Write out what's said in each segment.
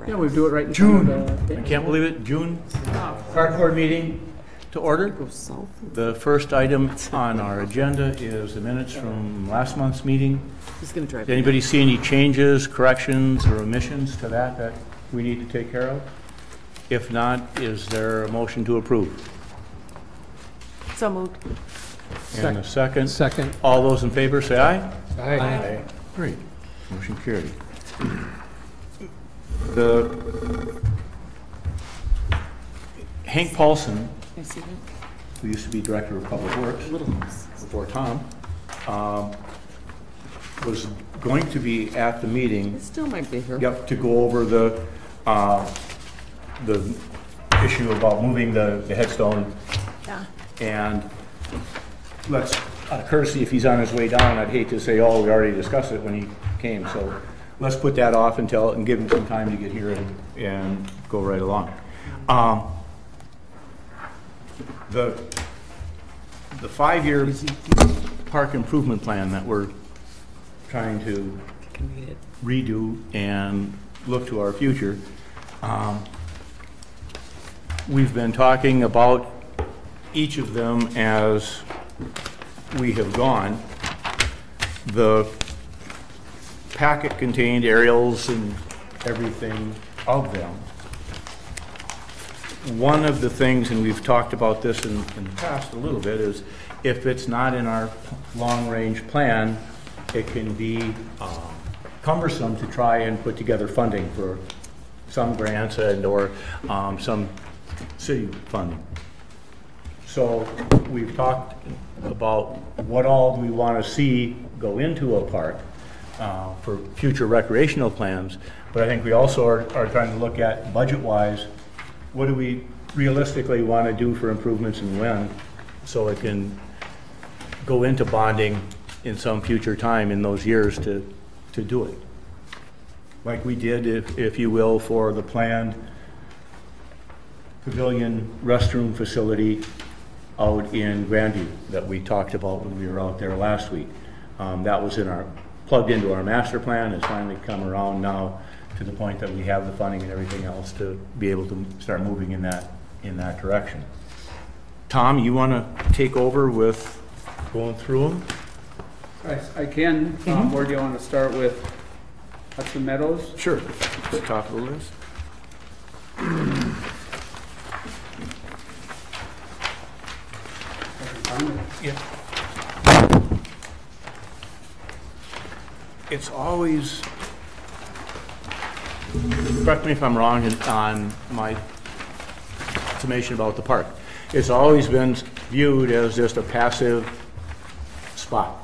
Yeah, we do it right in June. front of the- I can't believe it, June. Park Board meeting to order. Go south. The first item on our agenda is the minutes from last month's meeting. He's gonna drive. Does anybody see any changes, corrections, or omissions to that we need to take care of? If not, is there a motion to approve? So moved. And a second? Second. All those in favor, say aye. Aye. Great. Motion carried. The Hank Paulson, I see that. who used to be Director of Public Works Little house. before Tom, was going to be at the meeting. It still might be here. Yep, to go over the issue about moving the headstone. Yeah. And let's, out of courtesy, if he's on his way down, I'd hate to say, oh, we already discussed it when he came, so let's put that off and give him some time to get here and go right along. The 5-year park improvement plan that we're trying to redo and look to our future, we've been talking about each of them as we have gone. The packet contained aerials and everything of them. One of the things, and we've talked about this in the past a little bit, is if it's not in our long-range plan, it can be cumbersome to try and put together funding for some grants or some city funding. So we've talked about what all do we want to see go into a park for future recreational plans, but I think we also are trying to look at budget-wise, what do we realistically want to do for improvements and when, so it can go into bonding in some future time in those years to do it. Like we did, if you will, for the planned pavilion restroom facility out in Grandview that we talked about when we were out there last week. That was plugged into our master plan. It's finally come around now to the point that we have the funding and everything else to be able to start moving in that direction. Tom, you want to take over with going through them? I can. Where do you want to start with? Hudson Meadows? Sure. The top of the list. Yeah. It's always, correct me if I'm wrong on my summation about the park, it's always been viewed as just a passive spot.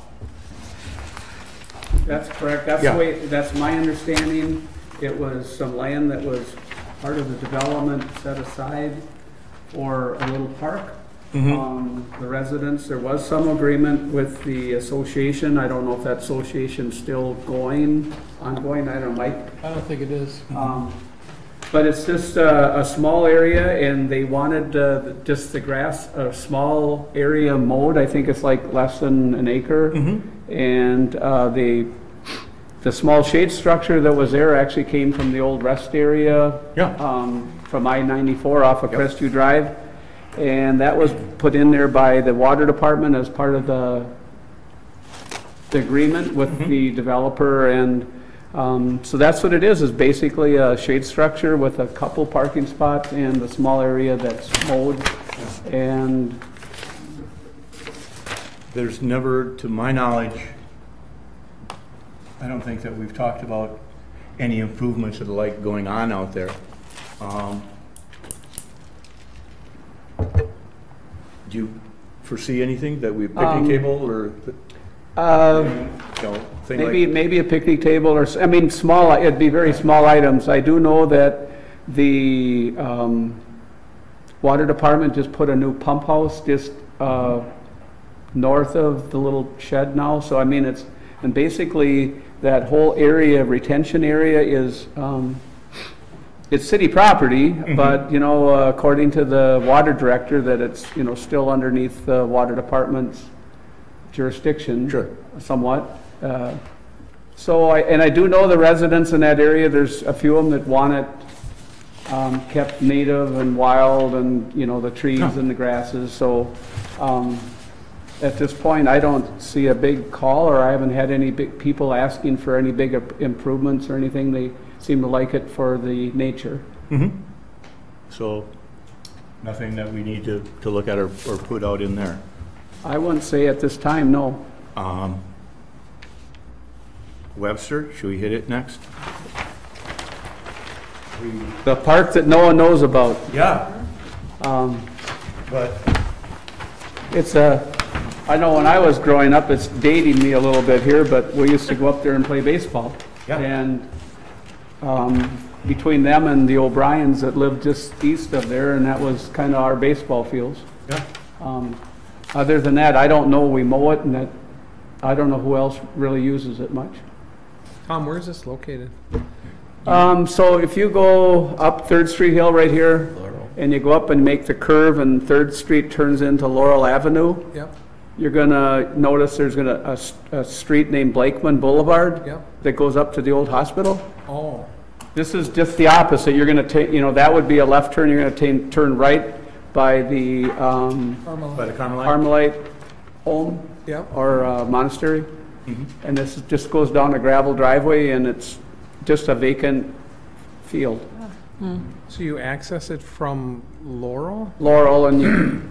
That's correct. That's Yeah. the way, that's my understanding. It was some land that was part of the development set aside for a little park. The residents, there was some agreement with the association. I don't know if that association's still ongoing. I don't know, Mike. I don't think it is. But it's just a small area, and they wanted just the grass, a small area mowed. I think it's like less than an acre. And the small shade structure that was there actually came from the old rest area. Yeah. From I-94 off of Crestview Drive. And that was put in there by the water department as part of the agreement with the developer. And so that's what it is basically a shade structure with a couple parking spots and the small area that's mowed. And There's never, to my knowledge, I don't think that we've talked about any improvements of the like going on out there. Do you foresee anything that we picnic table or thing maybe a picnic table or, I mean, small, it'd be very small items. I do know that the water department just put a new pump house just north of the little shed now. So I mean, and basically that whole area, retention area is, it's city property, but, you know, according to the water director, that it's, you know, still underneath the water department's jurisdiction. Sure. Somewhat. So and I do know the residents in that area, there's a few of them that want it kept native and wild and, you know, the trees and the grasses. So at this point, I don't see a big call, or I haven't had any big people asking for any big improvements or anything. They seem to like it for the nature. Mm-hmm. So nothing that we need to look at or put out in there. I wouldn't say at this time, no. Webster, should we hit it next? The park that no one knows about. Yeah. But It's I know when I was growing up, it's dating me a little bit here, but we used to go up there and play baseball. Yeah. And between them and the O'Briens that lived just east of there, and that was kind of our baseball fields. yeah. Other than that, I don't know, we mow it, and that, I don't know who else really uses it much. Tom, where is this located? So if you go up 3rd Street Hill right here, and you go up and make the curve, and 3rd Street turns into Laurel Avenue, Yep, you're gonna notice there's a street named Blakeman Boulevard yep. that goes up to the old hospital. Oh, This is just the opposite. You're gonna take, you know, that would be a left turn. You're gonna turn right by the By the Carmelite? Carmelite home yep. or monastery. Mhm. And this just goes down a gravel driveway, and it's just a vacant field. So you access it from Laurel? Laurel, and you,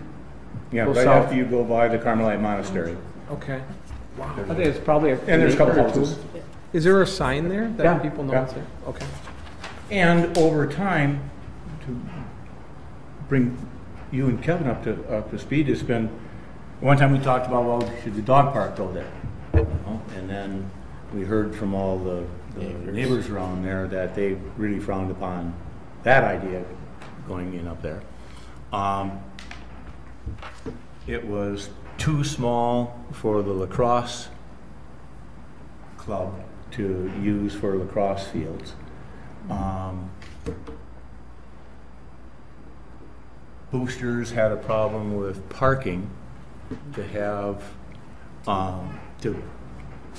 Yeah, Go right south. after you go by the Carmelite Monastery. Okay. I think it's probably a. And there's a couple acre or two. houses. Is there a sign there that Yeah, people know yeah. it's there? Okay. And over time, to bring you and Kevin up to speed, it's been, one time we talked about, well, should the dog park go there? You know, and then we heard from all the neighbors around there that they really frowned upon that idea going in up there. It was too small for the lacrosse club to use for lacrosse fields. Boosters had a problem with parking, to have, to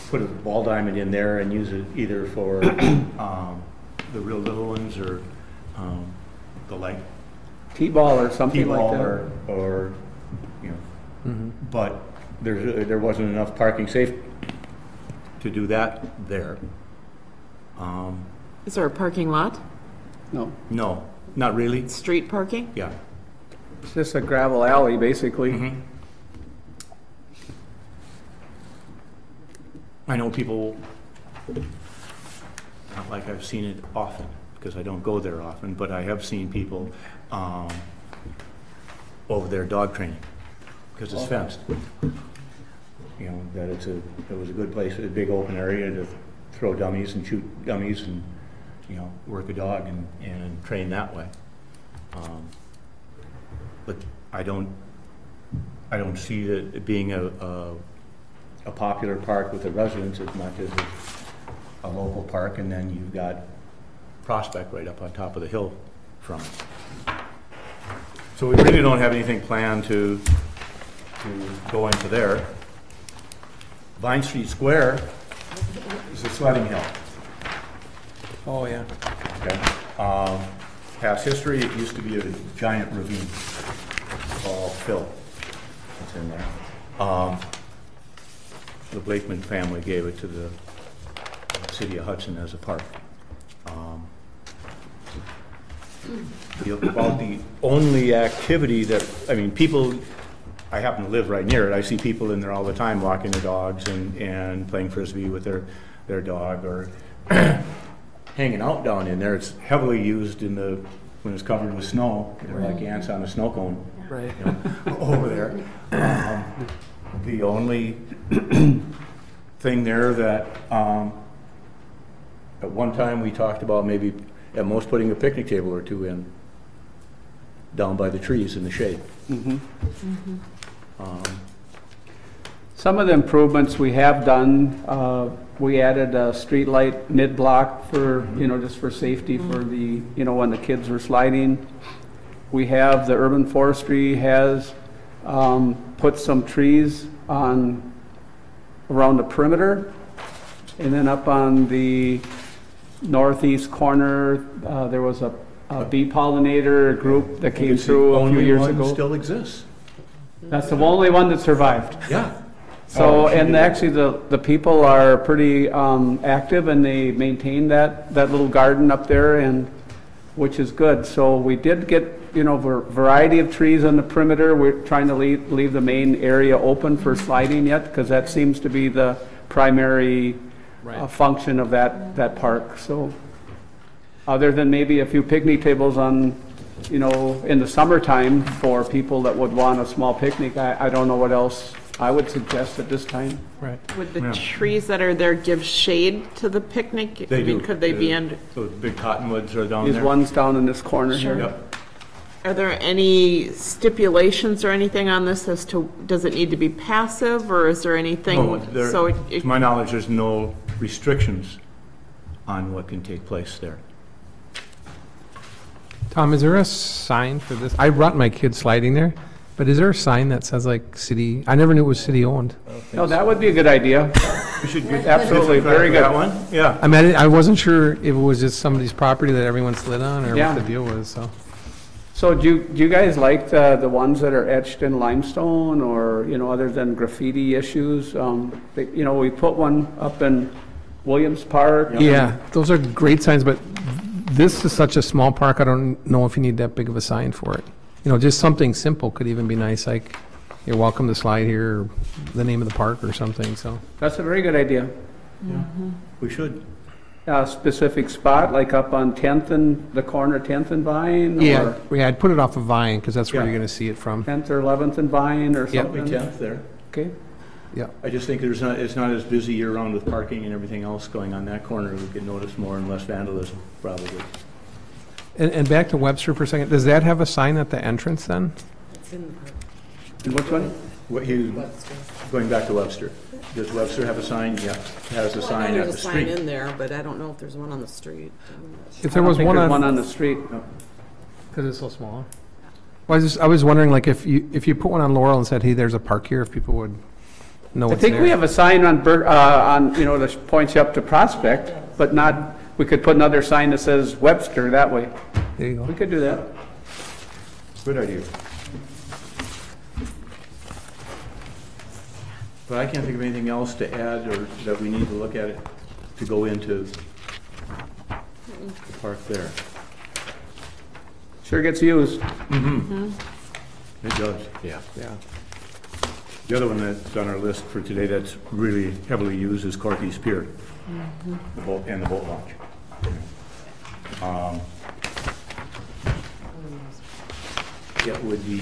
put a ball diamond in there and use it either for the real little ones or the like T-ball or something like T-ball that. or, you know, but there wasn't enough parking safe to do that there. Is there a parking lot? No, No, not really. Street parking? Yeah. it's just a gravel alley, basically. Mhm. I know people, not like I've seen it often, because I don't go there often, but I have seen people over there dog training, because it's fenced. You know, that it was a good place, a big open area to throw dummies and shoot dummies and, you know, work a dog and train that way. But I don't see it being a popular park with the residents as much as a local park, and then you've got Prospect right up on top of the hill from it. So we really don't have anything planned to go into there. Vine Street Square is a sledding hill. Oh, yeah. Okay. Past history, it used to be a giant ravine, all fill that's in there. The Blakeman family gave it to the city of Hudson as a park. About the only activity that, I mean, people, I happen to live right near it, I see people in there all the time walking their dogs and playing Frisbee with their dog, or hanging out down in there. It's heavily used when it's covered with snow. They're like ants on a snow cone. Right. You know, over there. The only thing there that, at one time we talked about maybe at most putting a picnic table or two in, down by the trees in the shade. Some of the improvements we have done, we added a street light mid-block for, you know, just for safety for the, you know, when the kids were sliding. We have, the urban forestry has put some trees on, around the perimeter And then up on the northeast corner, there was a bee pollinator group that came It's the through a few only years one ago. Still exists. That's the only one that survived. Yeah. So, Oh, and actually, the people are pretty active, and they maintain that little garden up there, and, which is good. So we did get, variety of trees on the perimeter. We're trying to leave the main area open for sliding yet, because that seems to be the primary function of that park. So, other than maybe a few picnic tables on, in the summertime for people that would want a small picnic, I don't know what else I would suggest at this time. Right. Would the Yeah. trees that are there give shade to the picnic? They I mean, do. could they be under, Those big cottonwoods are down These there. ones down in this corner here. Yep. are there any stipulations or anything on this as to, does it need to be passive, or is there No, anything? So to my knowledge, there's no restrictions on what can take place there. Tom, is there a sign for this? I brought my kids sliding there, but is there a sign that says like city? I never knew it was city owned. No, that would be a good idea. We should get Absolutely, very good. that one. Yeah. I mean, I wasn't sure if it was just somebody's property that everyone slid on or Yeah. what the deal was, so. So do you guys like the ones that are etched in limestone, or, other than graffiti issues? We put one up in Williams Park. Yeah, those are great signs, but this is such a small park, I don't know if you need that big of a sign for it. Just something simple could even be nice, like, you're welcome to slide here, or the name of the park or something, so. That's a very good idea. We should. A specific spot, like up on 10th and, the corner 10th and Vine? Yeah, Or I'd put it off of Vine, because that's where Yeah. you're gonna see it from. 10th or 11th and Vine or Yeah. something? Probably 10th there. Okay. Yeah. I just think it's not as busy year-round with parking and everything else going on that corner. We could notice more and less vandalism, probably. And back to Webster for a second, does that have a sign at the entrance then? And which one? Going back to Webster. Does Webster have a sign? Yeah, it has a sign at There's the a sign street. in there, but I don't know if there's one on the street. If there was I don't think one there's one on, on the street. because it's so small. Well, I was wondering, like, if you put one on Laurel and said, hey, there's a park here, if people would know I what's there. think we have a sign on, that points you up to Prospect, but not, we could put another sign that says Webster that way. There you We go. could do that. Good idea. But I can't think of anything else to add or that we need to look at it to go into the park there. Sure gets used. It does. Yeah. Yeah. The other one that's on our list for today that's really heavily used is Corky's Pier. The boat and the boat launch. It would be,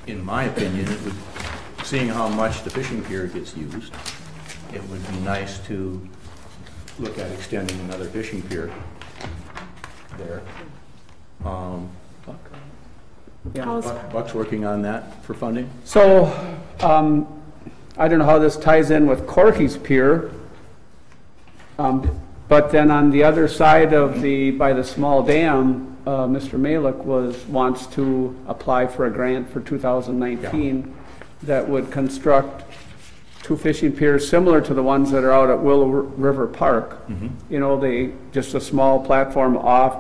in my opinion, seeing how much the fishing pier gets used, it would be nice to look at extending another fishing pier there. Buck's working on that for funding. So, I don't know how this ties in with Corky's Pier, but then on the other side of by the small dam, Mr. Malik wants to apply for a grant for 2019 that would construct two fishing piers similar to the ones that are out at Willow River Park. Just a small platform off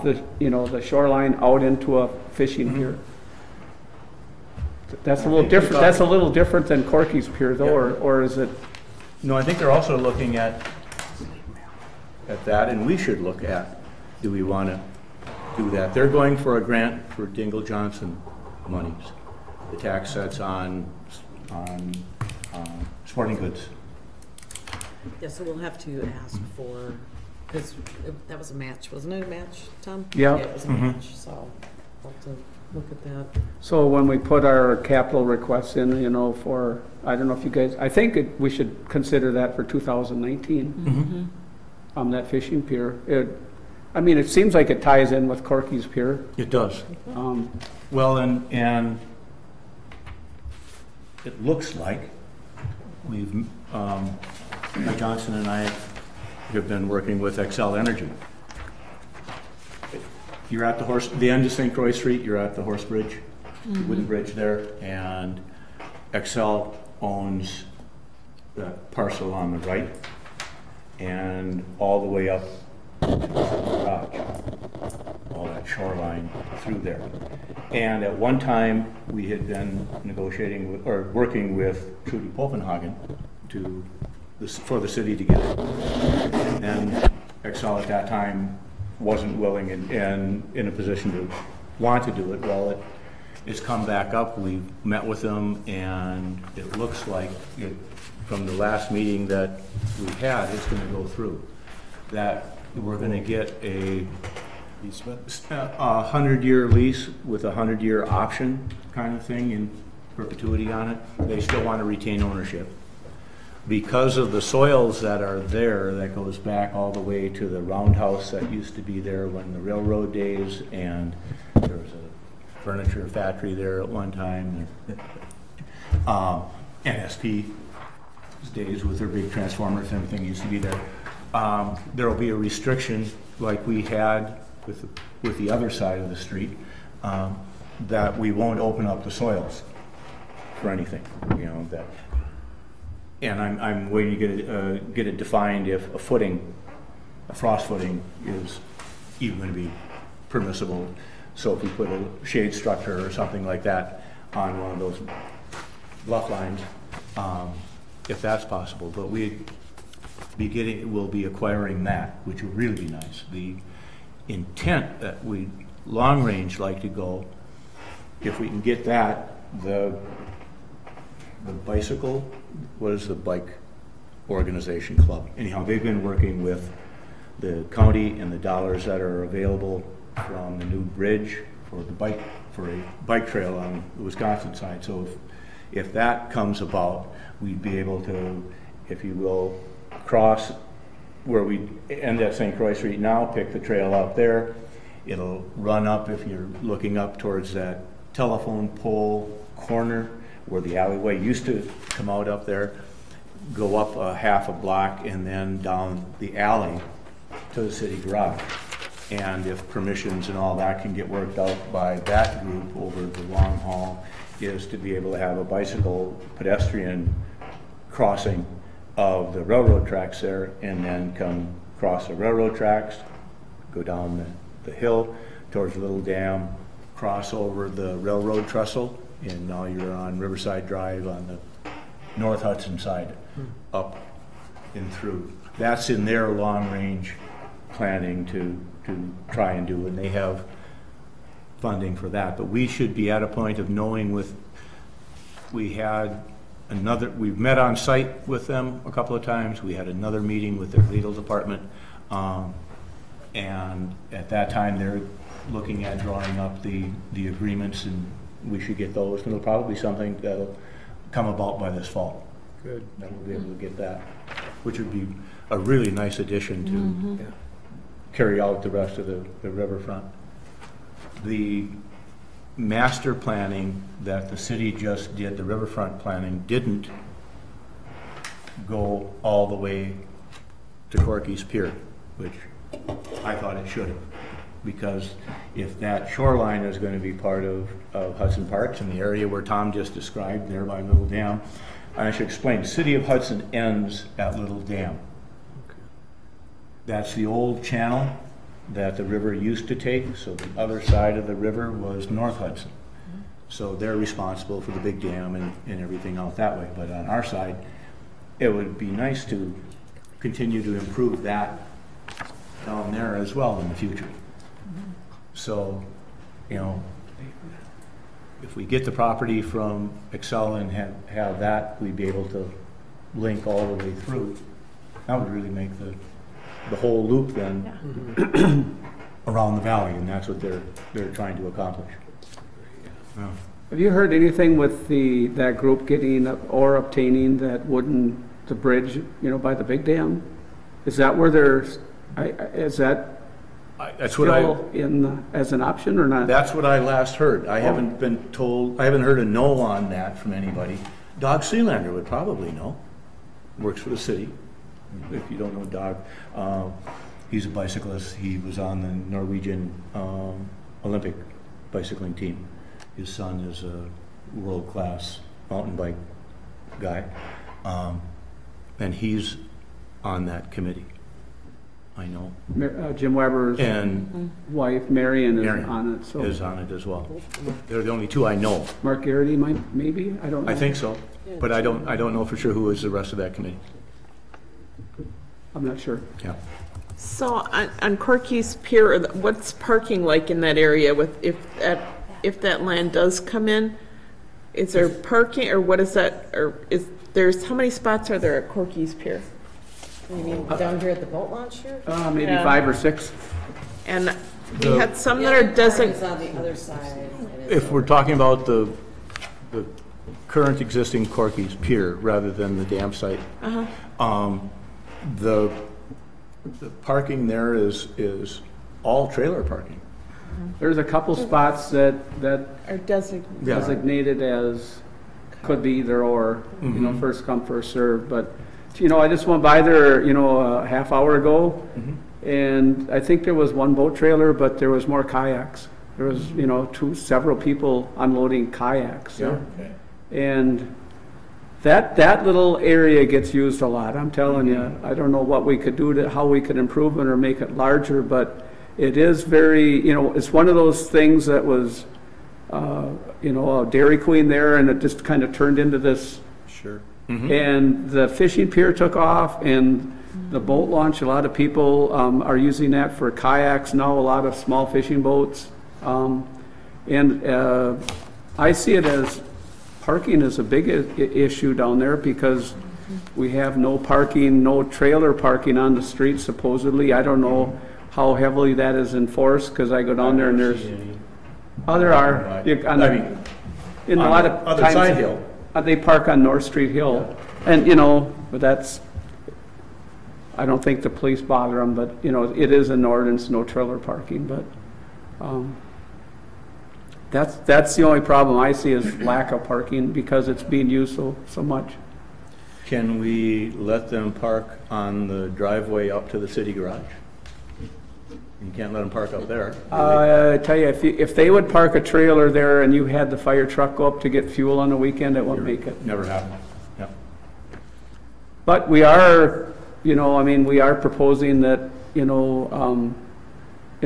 the shoreline out into a fishing pier. That's a little different. That's a little different than Corky's Pier, though, or is it? No, I think they're also looking at that, and we should look at, do we want to do that? They're going for a grant for Dingle Johnson monies, the tax sets on sporting goods. Yeah, so we'll have to ask for, because that was a match, wasn't it a match, Tom? Yeah. It was a match, so we'll have to look at that. So when we put our capital requests in, for, I don't know if you guys, I think we should consider that for 2019. That fishing pier. It seems like it ties in with Corky's Pier. It does. Um, Well, and it looks like Mike Johnson and I have been working with Xcel Energy. You're at the end of St. Croix Street, you're at the horse bridge, wooden bridge there, and Xcel owns that parcel on the right and all the way up to the garage, all that shoreline through there. And at one time, we had been negotiating with, or working with Trudy Popenhagen for the city to get it. And Excel at that time wasn't willing and in a position to want to do it. Well, it's come back up. We've met with them, and it looks like it, from the last meeting that we had, it's going to go through. That we're going to get a 100-year lease with a 100-year option kind of thing in perpetuity on it. They still want to retain ownership. Because of the soils that are there, that goes back all the way to the roundhouse that used to be there when the railroad days, and there was a furniture factory there at one time. NSP days with their big transformers and everything used to be there. There will be a restriction like we had with the other side of the street, that we won't open up the soils for anything, you know, that. And I'm waiting to get it defined if a frost footing is even going to be permissible. So if we put a shade structure or something like that on one of those bluff lines, if that's possible. But we'll be acquiring that, which will really be nice. The intent that we long range like to go, if we can get that, the bicycle, what is the bike organization club? Anyhow, they've been working with the county and the dollars that are available from the new bridge for a bike trail on the Wisconsin side. So if that comes about, we'd be able to, if you will, cross where we end at St. Croix Street now, pick the trail up there. It'll run up, if you're looking up towards that telephone pole corner where the alleyway used to come out up there, go up a half a block and then down the alley to the city garage. And if permissions and all that can get worked out by that group over the long haul, is to be able to have a bicycle pedestrian crossing of the railroad tracks there, and then come across the railroad tracks, go down the hill towards the little dam, cross over the railroad trestle, and now you're on Riverside Drive on the North Hudson side, up and through. That's in their long-range planning to try and do, and they have funding for that. But we should be at a point of knowing we've met on site with them a couple of times. We had another meeting with their legal department, and at that time they're looking at drawing up the agreements, and we should get those. And it'll probably be something that'll come about by this fall. Good. Then we'll be able to get that, which would be a really nice addition to carry out the rest of the riverfront. The master planning that the city just did, the riverfront planning, didn't go all the way to Corky's Pier, which I thought it should have. Because if that shoreline is going to be part of Hudson Parks in the area where Tom just described, there by Little Dam, and I should explain, City of Hudson ends at Little Dam. That's the old channel that the river used to take, so the other side of the river was North Hudson. So they're responsible for the big dam and everything out that way. But on our side, it would be nice to continue to improve that down there as well in the future. So, you know, if we get the property from Excel and have that, we'd be able to link all the way through. That would really make the whole loop then around the valley, and that's what they're trying to accomplish. Yeah. Have you heard anything with that group getting or obtaining the bridge, you know, by the big dam? Is that where is that that's still what as an option or not? That's what I last heard. I haven't been told, I haven't heard a no on that from anybody. Dog Sealander would probably know. Works for the city. If you don't know Dog, he's a bicyclist. He was on the Norwegian Olympic bicycling team. His son is a world-class mountain bike guy. and he's on that committee. I know. Jim Weber's And wife, Marion, is Marion on it, so. is on it as well. They're the only two I know. Mark Garrity, maybe, I don't know. I think so, but I don't know for sure who is the rest of that committee. I'm not sure. Yeah. So on Corky's Pier, what's parking like in that area with, if that land does come in? Is there parking, or what is that, or how many spots are there at Corky's Pier? You mean down here at the boat launch here? Maybe Yeah. 5 or 6. And we had some that are It's designated. on the other side. If we're talking about the current existing Corky's Pier rather than the dam site, the parking there is all trailer parking. There's a couple spots that Are designated. Yeah. designated as, could be either or, first come, first served, but, I just went by there, a half hour ago, and I think there was one boat trailer, but there was more kayaks. There was, several people unloading kayaks. Yeah. And that little area gets used a lot, I'm telling you. I don't know what we could do how we could improve it or make it larger, but it is very, it's one of those things that was, a Dairy Queen there, and it just kind of turned into this. Sure. And the fishing pier took off, and the boat launch, a lot of people are using that for kayaks now, a lot of small fishing boats. And I see it as parking is a big issue down there because we have no parking, no trailer parking on the street supposedly. I don't know how heavily that is enforced because I go down there and there's, there are. In a lot of other times, side hill. They park on North Street Hill. And, but that's, I don't think the police bother them, but, it is an ordinance, no trailer parking, but that's the only problem I see is lack of parking because it's being used so much. Can we let them park on the driveway up to the city garage? You can't let them park up there. I tell you, if they would park a trailer there and you had the fire truck go up to get fuel on the weekend, it wouldn't make it. Never happened. Yep. But we are, we are proposing that, in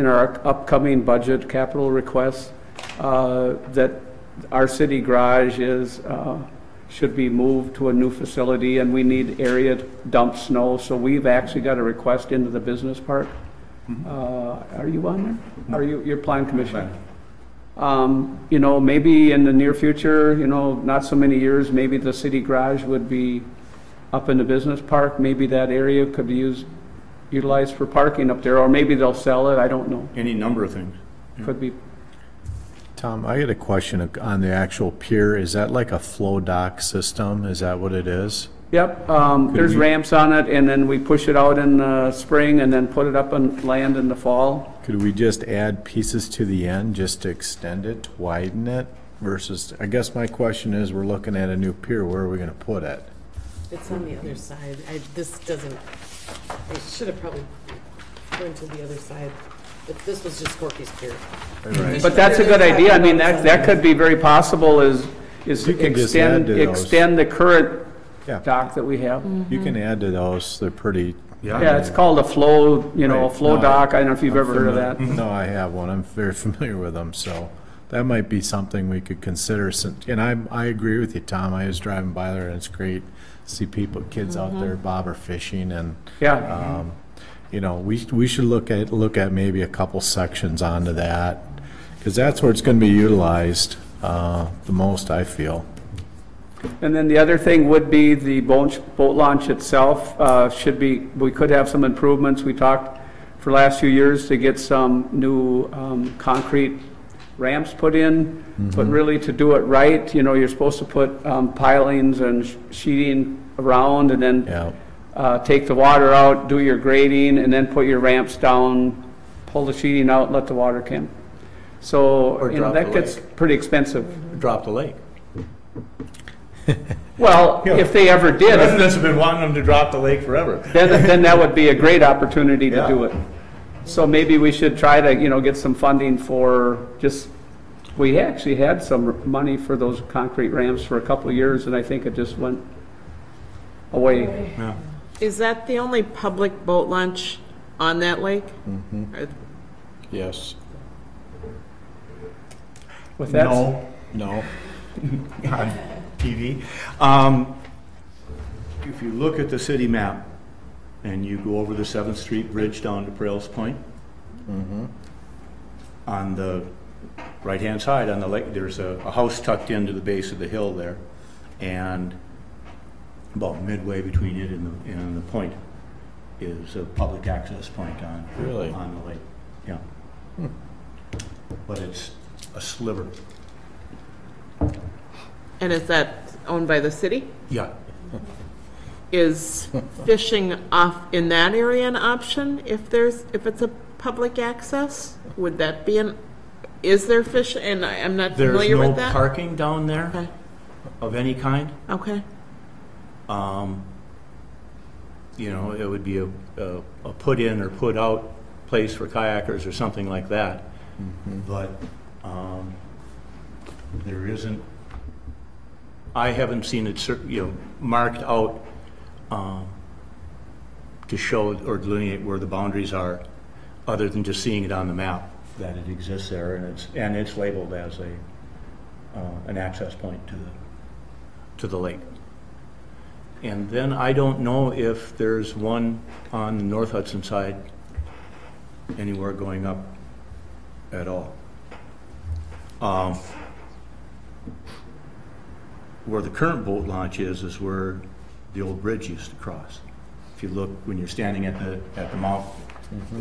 our upcoming budget capital requests, that our city garage should be moved to a new facility, and we need area to dump snow. So we've actually got a request into the business park. Are you on there? Are you're plan commissioner? Maybe in the near future, not so many years, maybe the city garage would be up in the business park. Maybe that area could be utilized for parking up there, or maybe they'll sell it. I don't know. Any number of things. Could be. Tom, I got a question on the actual pier. Is that like a flow dock system? Is that what it is? Yep, there's ramps on it, and then we push it out in the spring and then put it up on land in the fall. Could we just add pieces to the end just to extend it, to widen it? Versus, I guess my question is, we're looking at a new pier, where are we gonna put it? It's on the other side. This doesn't, I should have probably went to the other side. But this was just Corky's Pier. Right. But that's a good idea. I mean, that could be very possible is You can just add to those. extend the current Yeah. dock that we have. You can add to those, they're pretty. Yeah, it's called a flow, a flow No, dock. I don't know if you've I'm ever heard of that. No, I have one, I'm very familiar with them, so that might be something we could consider. And I agree with you, Tom, I was driving by there and it's great to see kids out there bobber fishing and. Yeah. We should look at maybe a couple sections onto that, because that's where it's going to be utilized the most, I feel. And then the other thing would be the boat launch itself we could have some improvements. We talked for last few years to get some new concrete ramps put in, but really to do it right, you're supposed to put pilings and sheeting around and then take the water out, do your grading, and then put your ramps down, pull the sheeting out, and let the water come. So, Or drop that the gets lake. pretty expensive. Drop the lake. Well, if they ever did, Residents have been wanting them to drop the lake forever. then that would be a great opportunity to Yeah. do it. So maybe we should try to, get some funding for we actually had some money for those concrete ramps for a couple of years, and I think it just went away. Yeah. Is that the only public boat launch on that lake? Or- Yes. With that, No. On TV. If you look at the city map and you go over the 7th Street Bridge down to Prailes Point, on the right-hand side on the lake, there's a house tucked into the base of the hill there, and about midway between it and the point is a public access point on Really? on the lake. Yeah. But it's a sliver. And is that owned by the city? Yeah. Is fishing off in that area an option if it's a public access? Would that be is there fish, and I'm not There's familiar no with that? parking down there Okay, of any kind. okay. You know, it would be a put in or put out place for kayakers or something like that. But there isn't, I haven't seen it, marked out to show or delineate where the boundaries are, other than just seeing it on the map that it exists there, and it's labeled as an access point to the lake. And then I don't know if there's one on the North Hudson side anywhere going up at all. Where the current boat launch is where the old bridge used to cross. If you look, when you're standing at the mouth,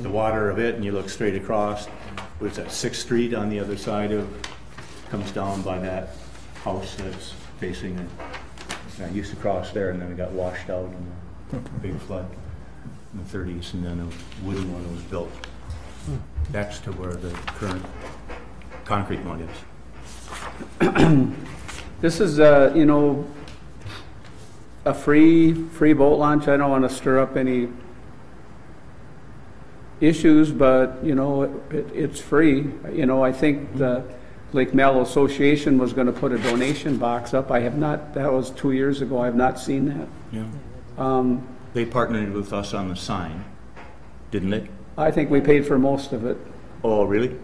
the water of it, and you look straight across, what's that, 6th Street on the other side comes down by that house that's facing it. I used to cross there, and then it got washed out in the big flood in the 30s, and then a wooden one was built next to where the current concrete one is. this is, a free boat launch. I don't want to stir up any issues, but, it's free. I think the Lake Mallow Association was going to put a donation box up. I have not, that was 2 years ago. I have not seen that. Yeah. They partnered with us on the sign, didn't they? I think we paid for most of it. Oh, really?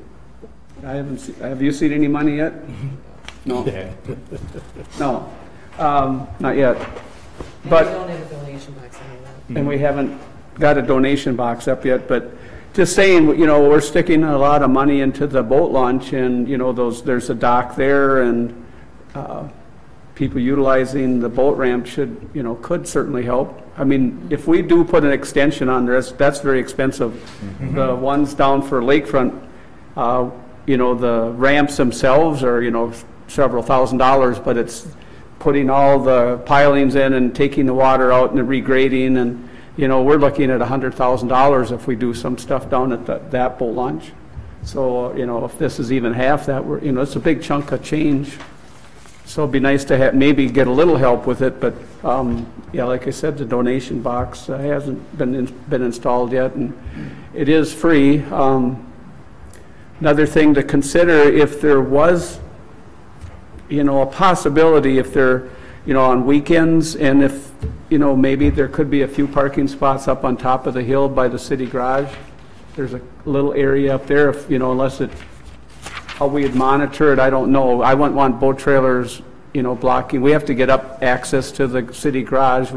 I haven't have you seen any money yet? No. Yeah. No, not yet. We But, don't have a donation box anywhere. and we haven't got a donation box up yet, but just saying, we're sticking a lot of money into the boat launch, and, there's a dock there, and people utilizing the boat ramp could certainly help. I mean, if we do put an extension on there, that's very expensive. The ones down for lakefront, the ramps themselves are, several $1,000s, but it's putting all the pilings in and taking the water out and the regrading, and, we're looking at $100,000 if we do some stuff down at that boat launch. So, if this is even half that, it's a big chunk of change. So it'd be nice to maybe get a little help with it, but, like I said, the donation box hasn't been installed yet, and it is free. Another thing to consider, if there was, a possibility, if they're, on weekends, and if, maybe there could be a few parking spots up on top of the hill by the city garage. There's a little area up there, if, unless how we'd monitor it, I don't know. I wouldn't want boat trailers, blocking. We have to get up access to the city garage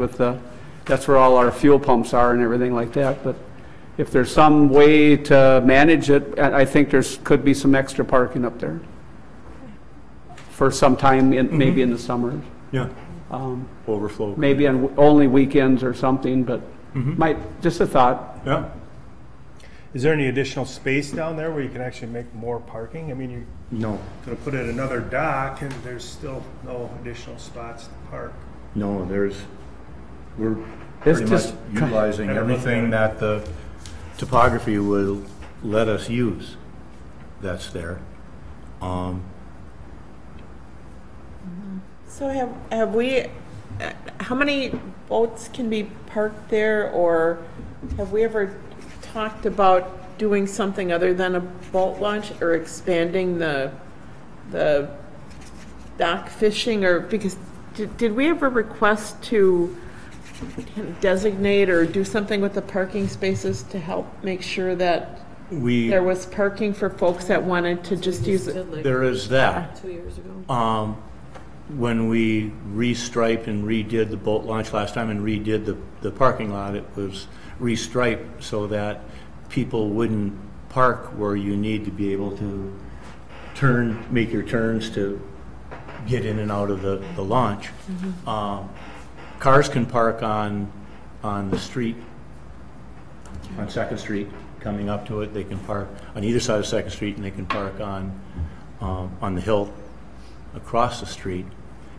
that's where all our fuel pumps are and everything like that. But if there's some way to manage it, I think could be some extra parking up there for some time, maybe in the summers. Yeah. Overflow. Maybe on only weekends or something, but just a thought. Yeah. Is there any additional space down there where you can actually make more parking? I mean, you're No. going to put in another dock, and there's still no additional spots to park. No, we're It's pretty just much utilizing everything that the topography will let us use that's there. So have we, how many boats can be parked there, or have we ever talked about doing something other than a boat launch, or expanding the dock fishing, or, because did we ever request to designate or do something with the parking spaces to help make sure that We, there was parking for folks that wanted to just use it? there is that. 2 years ago. When we restriped and redid the boat launch last time and redid the parking lot, it was restriped so that people wouldn't park where you need to be able to make your turns to get in and out of the launch. Cars can park on the street, on Second Street, coming up to it. They can park on either side of Second Street, and they can park on the hill across the street.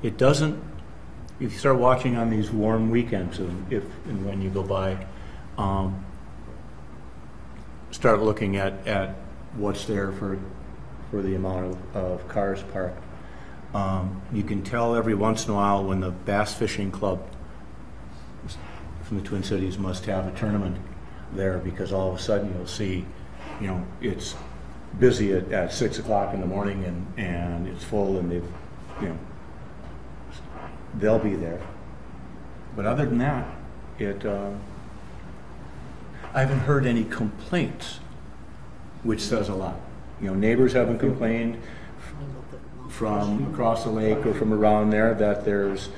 It doesn't, if you start watching on these warm weekends, if and when you go by, start looking at what's there for the amount of cars parked. You can tell every once in a while when the Bass Fishing Club from the Twin Cities must have a tournament there, because all of a sudden you'll see, it's busy at 6 o'clock in the morning and it's full, and they'll be there. But other than that, I haven't heard any complaints, which says a lot. Neighbors haven't complained from across the lake or from around there that there's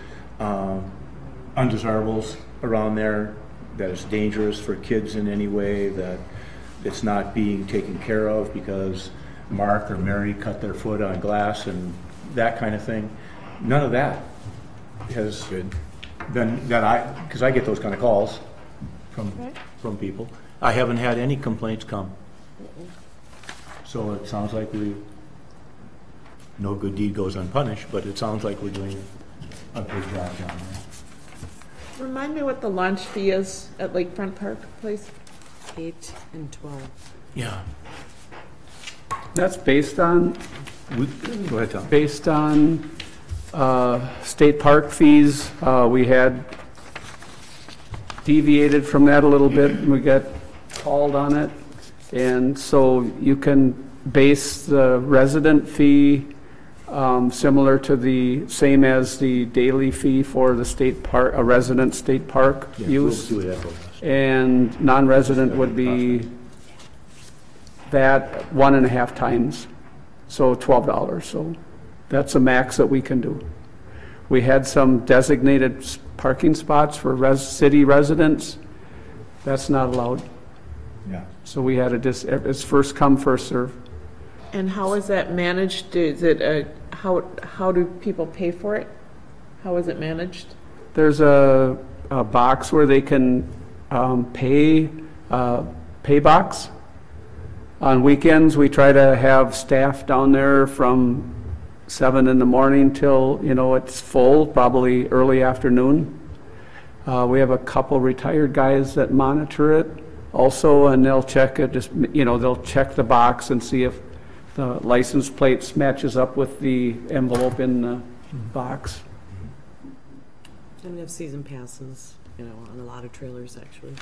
undesirables around there, that it's dangerous for kids in any way, that it's not being taken care of because Mark or Mary cut their foot on glass and that kind of thing. None of that has been, because I get those kind of calls from people. I haven't had any complaints come. So it sounds like no good deed goes unpunished, but it sounds like we're doing a good job down there. Remind me what the launch fee is at Lakefront Park, please? 8 and 12. Yeah. That's based on, Go ahead, Tom. based on state park fees. We had deviated from that a little bit, and we got called on it. And so you can base the resident fee similar to the same as the daily fee for the state park, a resident state park Yeah, use. we'll do that. And non-resident would be that 1.5 times, so $12. So that's the max that we can do. We had some designated parking spots for city residents. That's not allowed. Yeah. So we had it's first come, first serve. And how is that managed? Is it how do people pay for it? How is it managed? There's a box where they can pay box. On weekends, we try to have staff down there from 7 in the morning till, it's full, probably early afternoon. We have a couple retired guys that monitor it also, and they'll check it, they'll check the box and see if the license plates matches up with the envelope in the box. And they have season passes, on a lot of trailers, actually.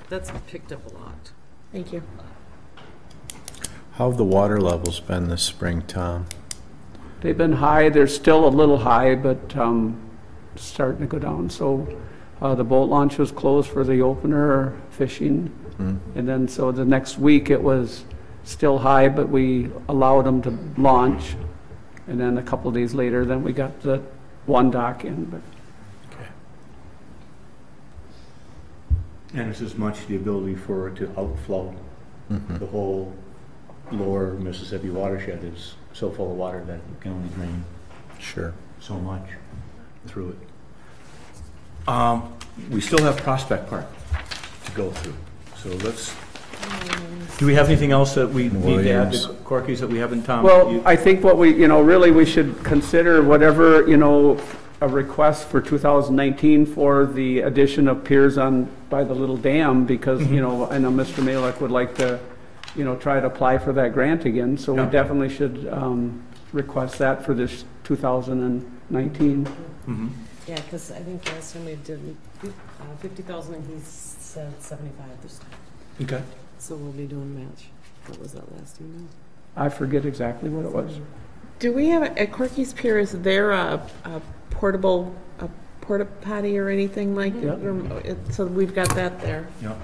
That's picked up a lot. Thank you. How have the water levels been this spring, Tom? They've been high. They're still a little high, but starting to go down. So the boat launch was closed for the opener fishing. And then so the next week it was still high, but we allowed them to launch. And then a couple of days later, then we got the one dock in. But And it's as much the ability for it to outflow. The whole lower Mississippi watershed is so full of water that it can only drain Sure. so much through it. We still have Prospect Park to go through. So do we have anything else that we need to add to Corky's that we haven't, Tom? well, I think what we, really we should consider whatever, a request for 2019 for the addition of piers by the little dam, because, I know Mr. Malek would like to, try to apply for that grant again. So we Yeah. definitely should request that for this 2019. Yeah, because I think last time we did 50,000, and he said 75 this time. Okay. So we'll be doing match. What was that last email? I forget exactly what it was. Do we have at Corky's Pier? Is there a portable porta potty or anything like, Yep. so we've got that there. Yeah.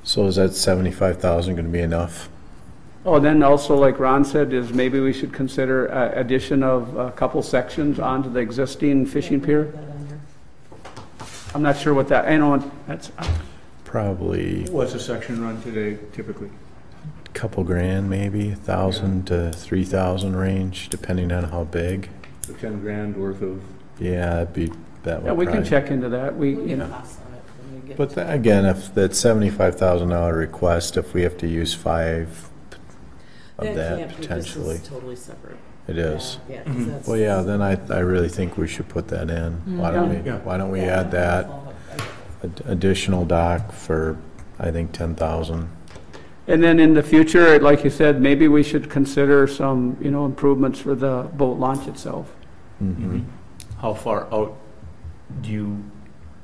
So is that 75,000 going to be enough? Oh, then also, like Ron said, is maybe we should consider addition of a couple sections onto the existing fishing pier. I'm not sure what that, I know, that's, Probably What's a section run today typically? a couple grand, maybe 1,000 to 3,000 range, depending on how big. So 10 grand worth of, Yeah, that would yeah, we can probably- check into that. We, We'll you get know, costs on it when we get But to then again, if that $75,000 request, if we have to use 5 of that can't be- potentially, This is totally separate. it is. Yeah, 'cause that's. Well, yeah, then I really think we should put that in. Why don't we, Yeah. why don't we add that additional dock for, I think, 10,000? and then in the future, like you said, maybe we should consider some, you know, improvements for the boat launch itself. how far out do you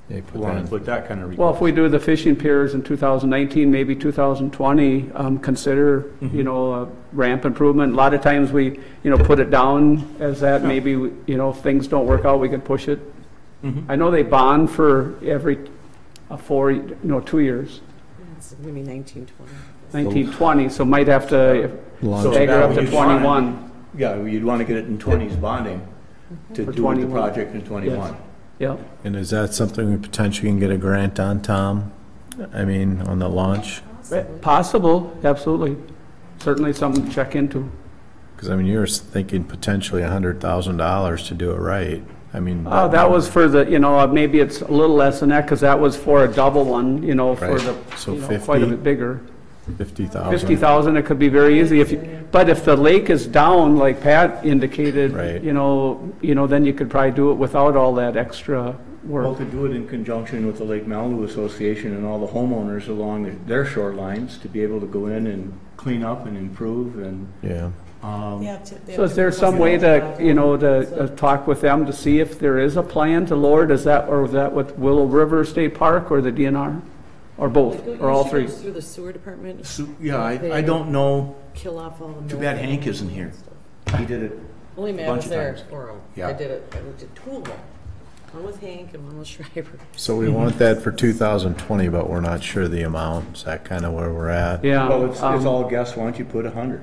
They put want that to in. put that kind of request? Well, if we do the fishing piers in 2019, maybe 2020, consider, you know, a ramp improvement. A lot of times we, you know, put it down as that, maybe, you know, if things don't work out, we could push it. I know they bond for every 2 years, It's maybe 1920. 1920, so might have to Launch stagger that up to would be fine. 21. Yeah, well, you'd want to get it in 20s bonding to For do the 21. project in 21. Yeah. And is that something we potentially can get a grant on, Tom? I mean, on the launch? Possible, absolutely. Certainly something to check into. Because, I mean, you're thinking potentially $100,000 to do it right. I mean. That was for the, you know, maybe it's a little less than that, because that was for a double one, you know, for Right. the, So you know, quite a 50? bit bigger. 50,000. 50,000, it could be very easy if you, but if the lake is down, like Pat indicated, Right. you know, then you could probably do it without all that extra Well, work. to do it in conjunction with the Lake Malibu Association and all the homeowners along their shorelines, to be able to go in and clean up and improve and, Yeah. So is there some way to, you know, to talk with them to see if there is a plan to lower, does that, or is that with Willow River State Park or the DNR? Or both, or all three? Through the sewer department, yeah, I don't know, kill off all the. too bad Hank isn't here. He did it, Only man bunch was of there times. for him. Yeah. I did it, I did two of them. One with Hank and one with Schreiber. So we want that for 2020, but we're not sure the amount. Is that kind of where we're at? Yeah. well, it's all guess, why don't you put 100?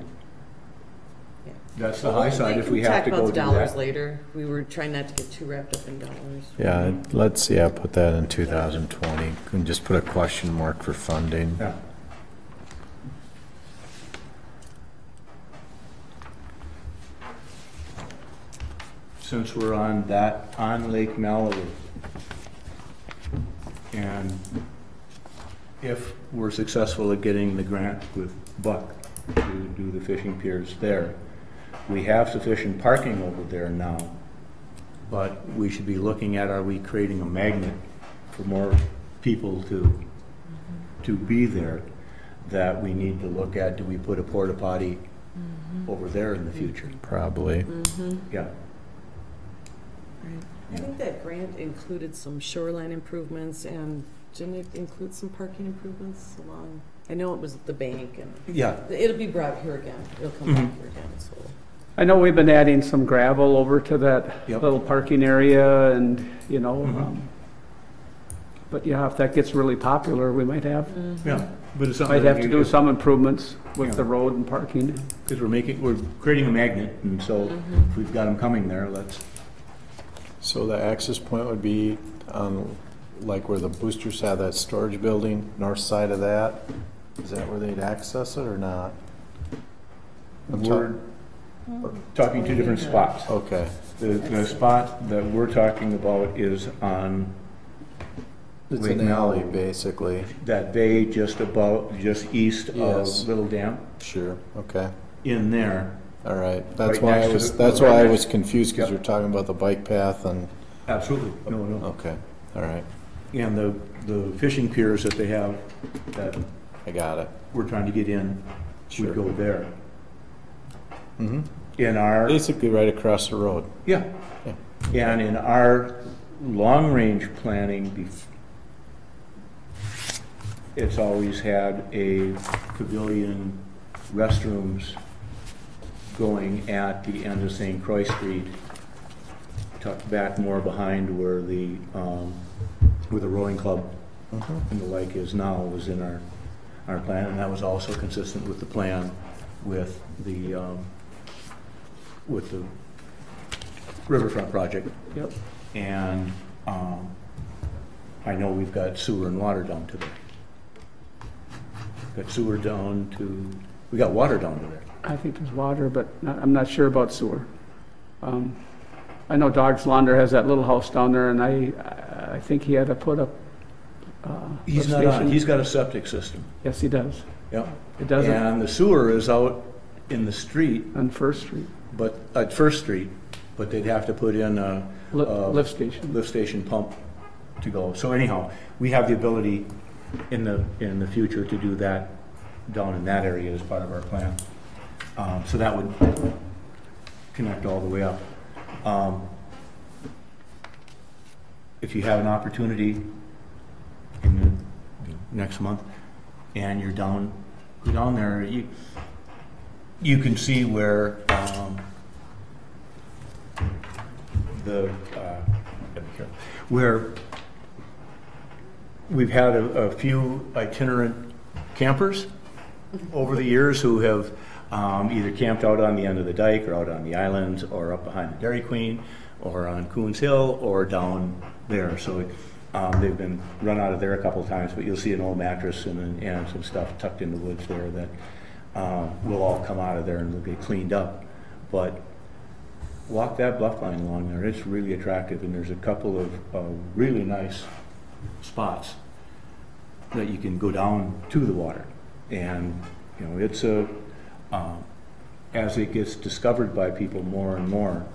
Yeah. That's the high side if we have to Talk go about do dollars that. later. We were trying not to get too wrapped up in dollars. Yeah, let's, put that in 2020. And just put a question mark for funding. Yeah. Since we're on Lake Malibu, and if we're successful at getting the grant with Buck to do the fishing piers there, we have sufficient parking over there now, but we should be looking at, are we creating a magnet for more people to be there, that we need to look at, do we put a porta potty over there in the future? Probably. Yeah. I think that grant included some shoreline improvements and didn't it include some parking improvements along? I know it was at the bank and Yeah. it'll be brought here again. It'll come back here again, so. I know we've been adding some gravel over to that Yep. little parking area and, you know, but yeah, if that gets really popular, we might have Yeah. But it's something to that do some improvements with Yeah. the road and parking. because we're creating a magnet, and so if we've got them coming there, let's, So the access point would be on, like where the boosters have that storage building, north side of that? Is that where they'd access it or not? I'm we're talking two different spots. Okay, The spot that we're talking about is on it's Lake an alley, Malibu, basically. that bay just east Yes. of Little Dam, Sure, okay, in there. all right. That's Right why next I to was, the- that's right why I next- was confused, because Yep. you're talking about the bike path and, Absolutely. No. okay, all right, And the fishing piers that they have, that I got it. we're trying to get in, Sure. would go there. Mm-hmm. In our, Basically right across the road. yeah. And in our long-range planning, it's always had a pavilion, restrooms going at the end of St. Croix Street tucked back more behind where the rowing club and the lake is now was in our plan, and that was also consistent with the plan with the riverfront project. Yep. And I know we've got sewer and water down to there. Got sewer down to, we got water down to there. I think there's water, but I'm not sure about sewer. I know Dog's Launder has that little house down there, and I think he had to put up. He's lift not on, station. he's got a septic system. Yes, he does. Yep. It doesn't And the sewer is out in the street, on First Street. but, at First Street, but they'd have to put in a Lift station. lift station pump to go. So anyhow, we have the ability in the future to do that down in that area as part of our plan. So that would connect all the way up. If you have an opportunity in the next month and you're down there, you can see where where we've had a few itinerant campers over the years who have either camped out on the end of the dike or out on the islands or up behind the Dairy Queen or on Coons Hill or down there. So they've been run out of there a couple of times, but you'll see an old mattress and some stuff tucked in the woods there that will all come out of there and will get cleaned up. But walk that bluff line along there. It's really attractive, and there's a couple of really nice spots that you can go down to the water. And, you know, it's as it gets discovered by people more and more,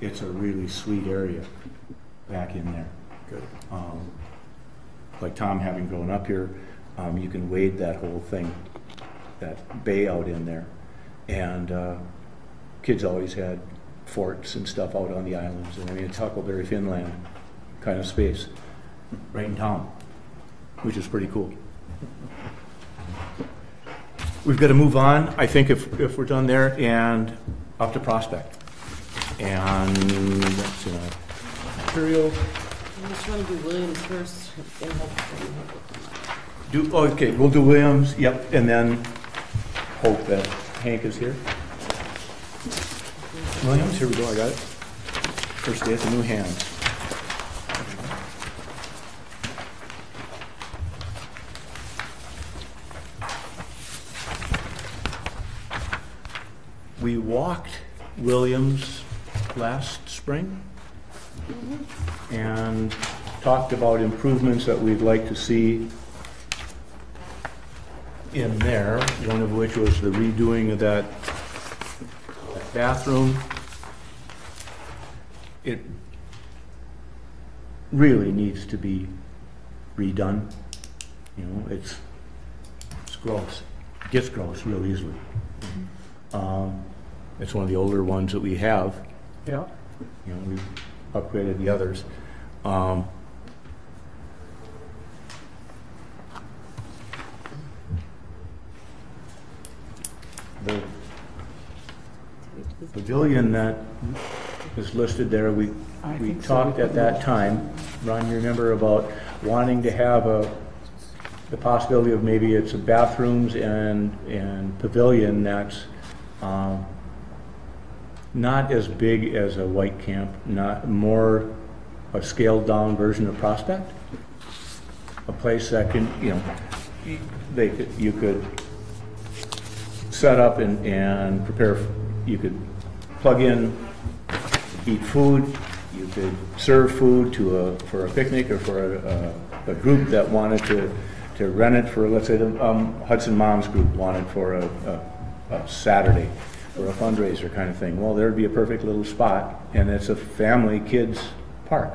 it's a really sweet area back in there. Good. Like Tom, having grown up here, you can wade that whole thing, that bay out in there. And kids always had forts and stuff out on the islands. And I mean, it's Huckleberry Finland kind of space right in town, which is pretty cool. We've got to move on, I think, if we're done there, and up to Prospect. And that's in our material. I just want to do Williams first. Okay, we'll do Williams, yep, and then hope that Hank is here. Williams, here we go, I got it. First day at the new hands. We walked Williams last spring and talked about improvements that we'd like to see in there, one of which was the redoing of that bathroom. It really needs to be redone. You know, it's gross. It gets gross real easily. It's one of the older ones that we have. Yeah. You know, we've upgraded the others. The pavilion that is listed there, we think so. talked at that time, Ron, you remember about wanting to have the possibility of maybe it's a bathrooms and pavilion that's not as big as a White Camp, not more a scaled down version of Prospect. A place that can, you know, you could set up and prepare, you could plug in, eat food, you could serve food for a picnic or for a group that wanted to rent it for, let's say the Hudson Moms group wanted for a Saturday or a fundraiser kind of thing. Well, there'd be a perfect little spot, and it's a family kids park.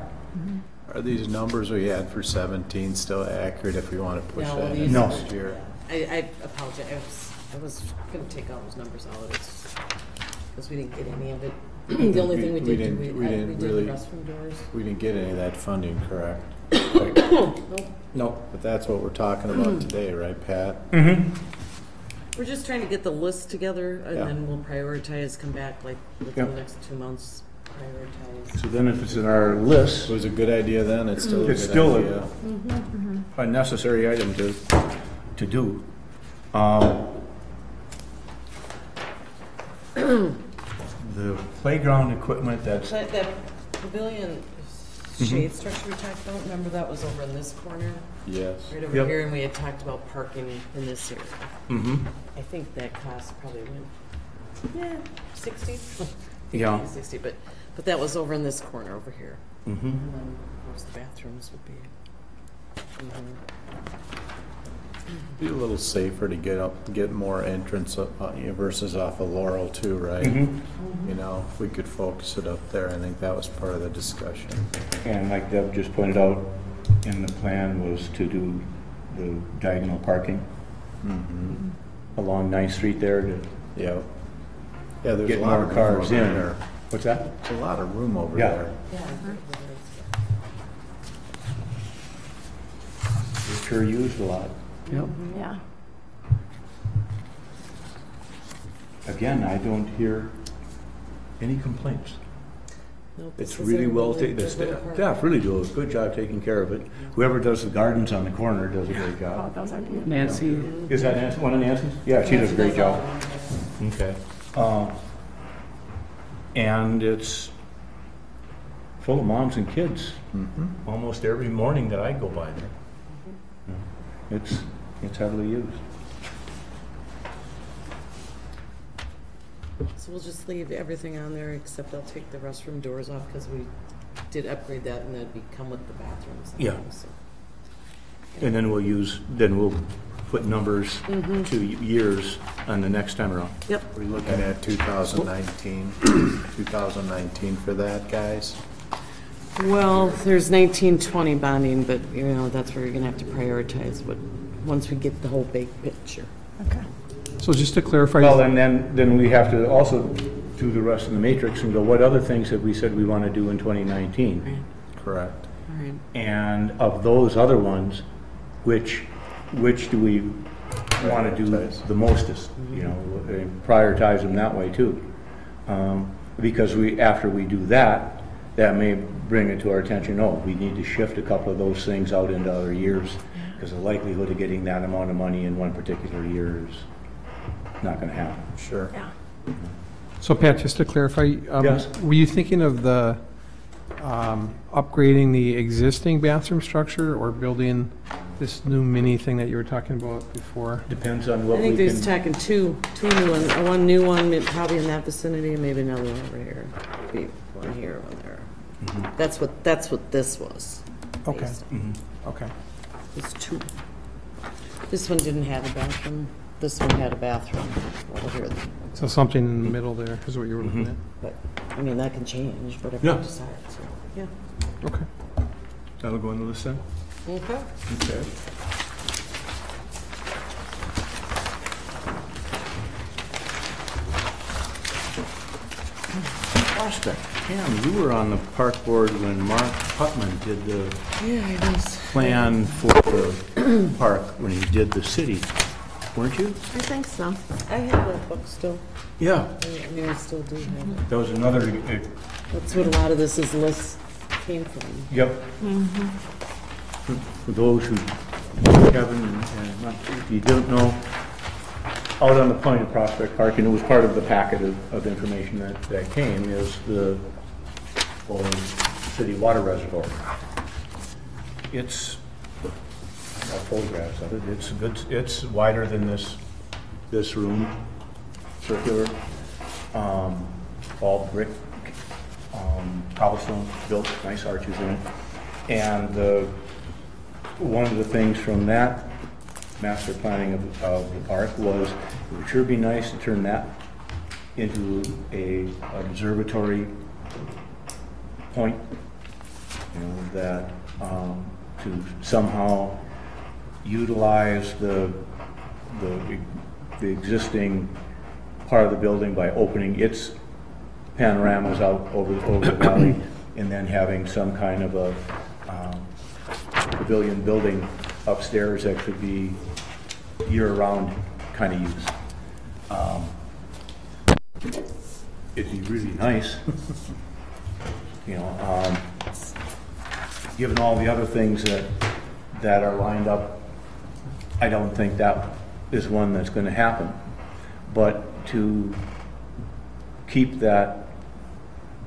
Are these numbers we had for 17 still accurate if we want to push No, that these- in No. next year? I apologize. I was going to take all those numbers out. Because we didn't get any of it. The only thing we We did, didn't we did the really- restroom doors. We didn't get any of that funding, correct? Nope. No. But that's what we're talking about today, right, Pat? We're just trying to get the list together, and Yeah. then we'll prioritize, come back like within the Yep. next 2 months. prioritize. So then if it's in our list, It was a good idea then, it's still a It's good still a- idea. a necessary item to do. The playground equipment that's, That pavilion shade structure we talked about, remember that was over in this corner? Yes. Right over Yep. here, and we had talked about parking in this area. mhm, I think that cost probably went, 60? Yeah. 60, but that was over in this corner over here. mhm. And then, of course, the bathrooms would be. Be a little safer to get more entrance versus off of Laurel too, right? Mhm. You know, if we could focus it up there, I think that was part of the discussion. And like Deb just pointed out, in the plan was to do the diagonal parking along 9th Street there to Yeah. Yeah, there's a get lot more of room cars over in. there. What's that? There's a lot of room over Yeah. there. Yeah. It's sure used a lot. Yep. Yeah. Again, I don't hear any complaints. Nope, this It's is really a well really taken, the good little park. staff really do a good job taking care of it. Whoever does the gardens on the corner does a great Oh, job. those are beautiful. Nancy, Is that Nancy, one of Nancy's? Yeah, she does a great job. Okay. And it's full of moms and kids, almost every morning that I go by there. It's heavily used. So we'll just leave everything on there, except I'll take the restroom doors off, because we did upgrade that, and that'd be come with the bathrooms. and Yeah. things, so. And then we'll put numbers to years on the next time around. Yep. We're looking at 2019, 2019 for that, guys. Well, there's 1920 bonding, but, you know, that's where you're gonna have to prioritize once we get the whole big picture. Okay. So just to clarify. Well, and then we have to also do the rest of the matrix and go, what other things have we said we want to do in 2019? Correct. All right. And of those other ones, which do we want to do Prioritize. the mostest? You know, and prioritize them that way too. Because after we do that, that may bring it to our attention, oh, we need to shift a couple of those things out into other years, because the likelihood of getting that amount of money in one particular year is not going to happen. Sure. Yeah. So Pat, just to clarify, Yes. were you thinking of the upgrading the existing bathroom structure or building this new mini thing that you were talking about before? Depends on I what we think there's can. talking two new ones, one new one, probably in that vicinity, and maybe another one over here. Maybe one here, one there. That's what this was. Okay. based on. Okay. It's two. This one didn't have a bathroom. This one had a bathroom over here. So something in the middle there is what you were looking at? But, I mean, that can change, whatever Yeah. you decide, so, yeah. Okay. That'll go on the list then? Okay. Okay. Prospect. Pam, you were on the park board when Mark Putman did the Yeah, I was. plan for the park, when he did the city, weren't you? I think so. I have that book still. Yeah. I mean, I still do have it. That was another, That's what a lot of this is lists came from. yep. For those who, Kevin, and not- if you don't know, out on the point of Prospect Park, and it was part of the packet of information that came, is the old city water reservoir. It's, I got photographs of it, it's good, it's wider than this room, circular, all brick, cobblestone built, nice arches in it. And one of the things from that master planning of the park was, it would sure be nice to turn that into a observatory point, you know, that, to somehow utilize the existing part of the building by opening its panoramas out over the valley, and then having some kind of a pavilion building upstairs that could be year-round kind of use. It'd be really nice You know, given all the other things that are lined up, I don't think that is one that's going to happen. But to keep that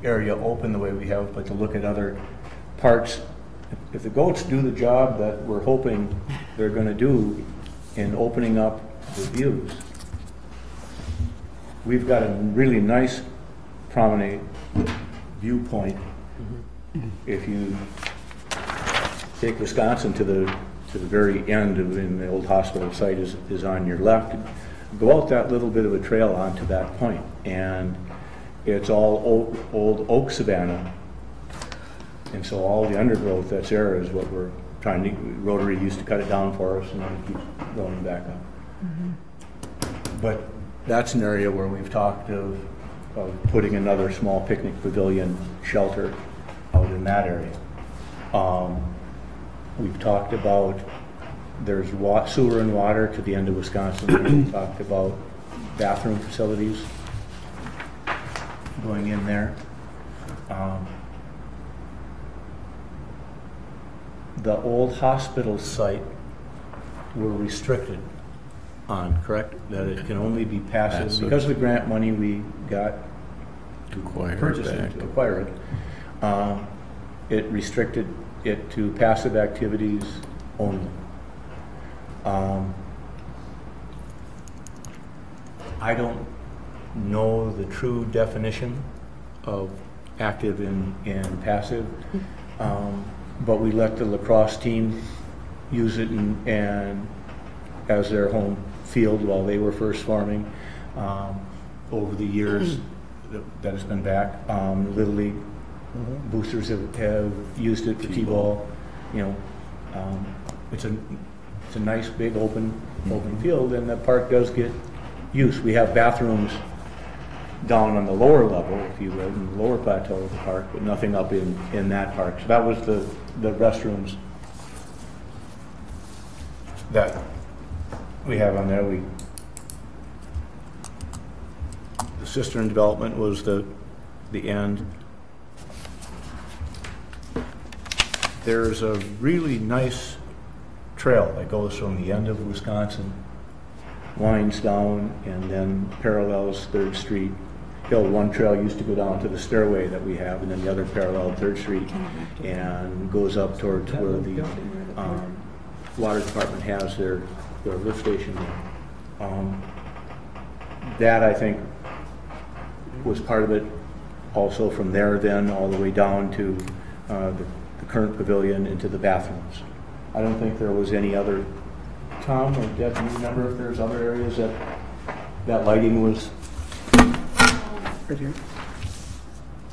area open the way we have, but to look at other parks, if the goats do the job that we're hoping they're going to do in opening up the views, we've got a really nice promenade viewpoint. If you take Wisconsin to the very end of, in the old hospital site is on your left, go out that little bit of a trail onto that point, and it's all old oak savanna, and so all the undergrowth that's there is what we're trying to, Rotary used to cut it down for us and then keep going back up. But that's an area where we've talked of putting another small picnic pavilion shelter out in that area. We've talked about, there's sewer and water to the end of Wisconsin. We've talked about bathroom facilities going in there. The old hospital site we're restricted on, correct? That it can only be passive. Because of the grant money we got to purchase it, to acquire it, it restricted it to passive activities only. I don't know the true definition of active and passive, but we let the lacrosse team use it and as their home field while they were first forming. Over the years that it's been back, Little League boosters have used it for T-ball. You know, it's a nice big open field, and the park does get use. We have bathrooms down on the lower level, if you will, in the lower plateau of the park, but nothing up in that park. So that was the restrooms that we have on there. The cistern development was the end. There's a really nice trail that goes from the end of Wisconsin, winds down, and then parallels 3rd Street. One trail used to go down to the stairway that we have, and then the other paralleled 3rd Street and goes up towards where the water department has their lift station there. That, I think, was part of it. Also from there then all the way down to the current pavilion into the bathrooms. I don't think there was any other. Tom or Deb, do you remember if there's other areas that lighting was? Right here.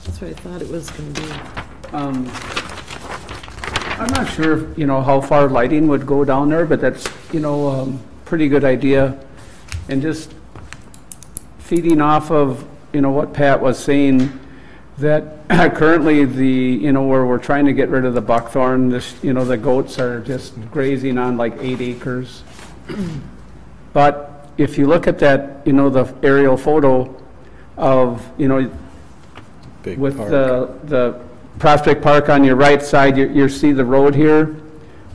That's what I thought it was going to be. I'm not sure, how far lighting would go down there, but that's, pretty good idea. And just feeding off of, what Pat was saying, that currently where we're trying to get rid of the buckthorn, the goats are just grazing on like 8 acres. But if you look at that, the aerial photo of, Big with park. the Prospect Park on your right side, you see the road here,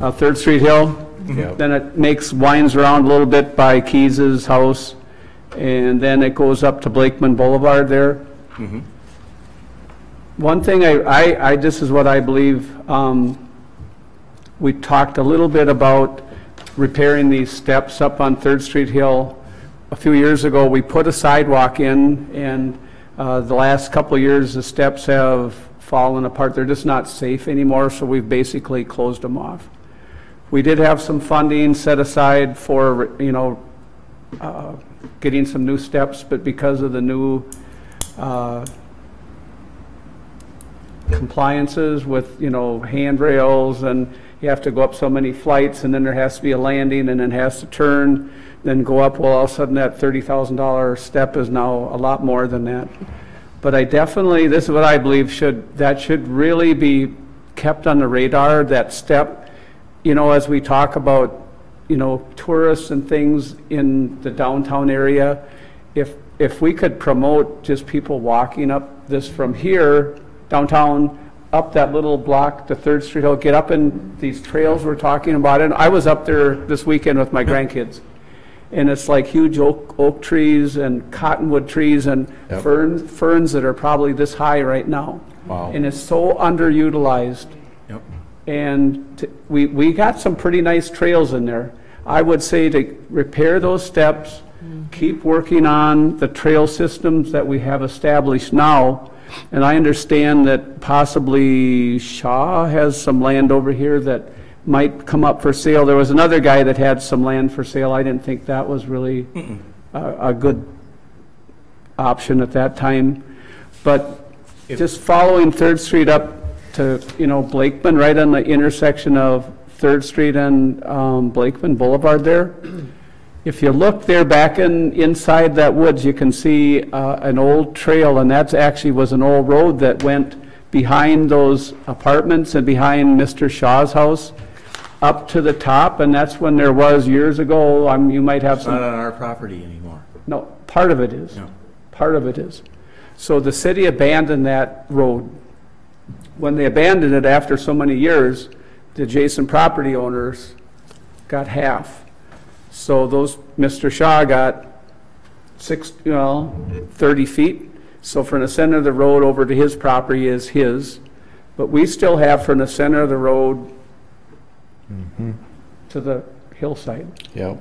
3rd Street Hill. Yep. Then it winds around a little bit by Keys's house, and then it goes up to Blakeman Boulevard there. Mm-hmm. One thing this is what I believe, we talked a little bit about repairing these steps up on 3rd Street Hill. A few years ago, we put a sidewalk in, and the last couple of years, the steps have fallen apart. They're just not safe anymore, so we've basically closed them off. We did have some funding set aside for, getting some new steps, but because of the new compliances with, handrails, and you have to go up so many flights, and then there has to be a landing, and then has to turn, then go up. Well, all of a sudden that $30,000 step is now a lot more than that. But I definitely, this is what I believe that should really be kept on the radar, that step, as we talk about, tourists and things in the downtown area. If we could promote just people walking up this from here downtown, up that little block to Third Street Hill, get up in these trails we're talking about. And I was up there this weekend with my grandkids. And it's like huge oak trees and cottonwood trees and Yep. ferns that are probably this high right now. Wow. And it's so underutilized. Yep. And we got some pretty nice trails in there. I would say to repair those steps, keep working on the trail systems that we have established now. And I understand that possibly Shaw has some land over here that might come up for sale. There was another guy that had some land for sale. I didn't think that was really a good option at that time. But just following Third Street up to, Blakeman, right on the intersection of Third Street and Blakeman Boulevard there. If you look there back inside that woods, you can see an old trail, and that's actually was an old road that went behind those apartments and behind Mr. Shaw's house up to the top, and that's when there was years ago, you might have It's not some, on our property anymore. no, part of it is. No. Part of it is. So the city abandoned that road. When they abandoned it after so many years, the adjacent property owners got half. So Mr. Shaw got 30 feet. So from the center of the road over to his property is his. But we still have from the center of the road to the hillside. Yep.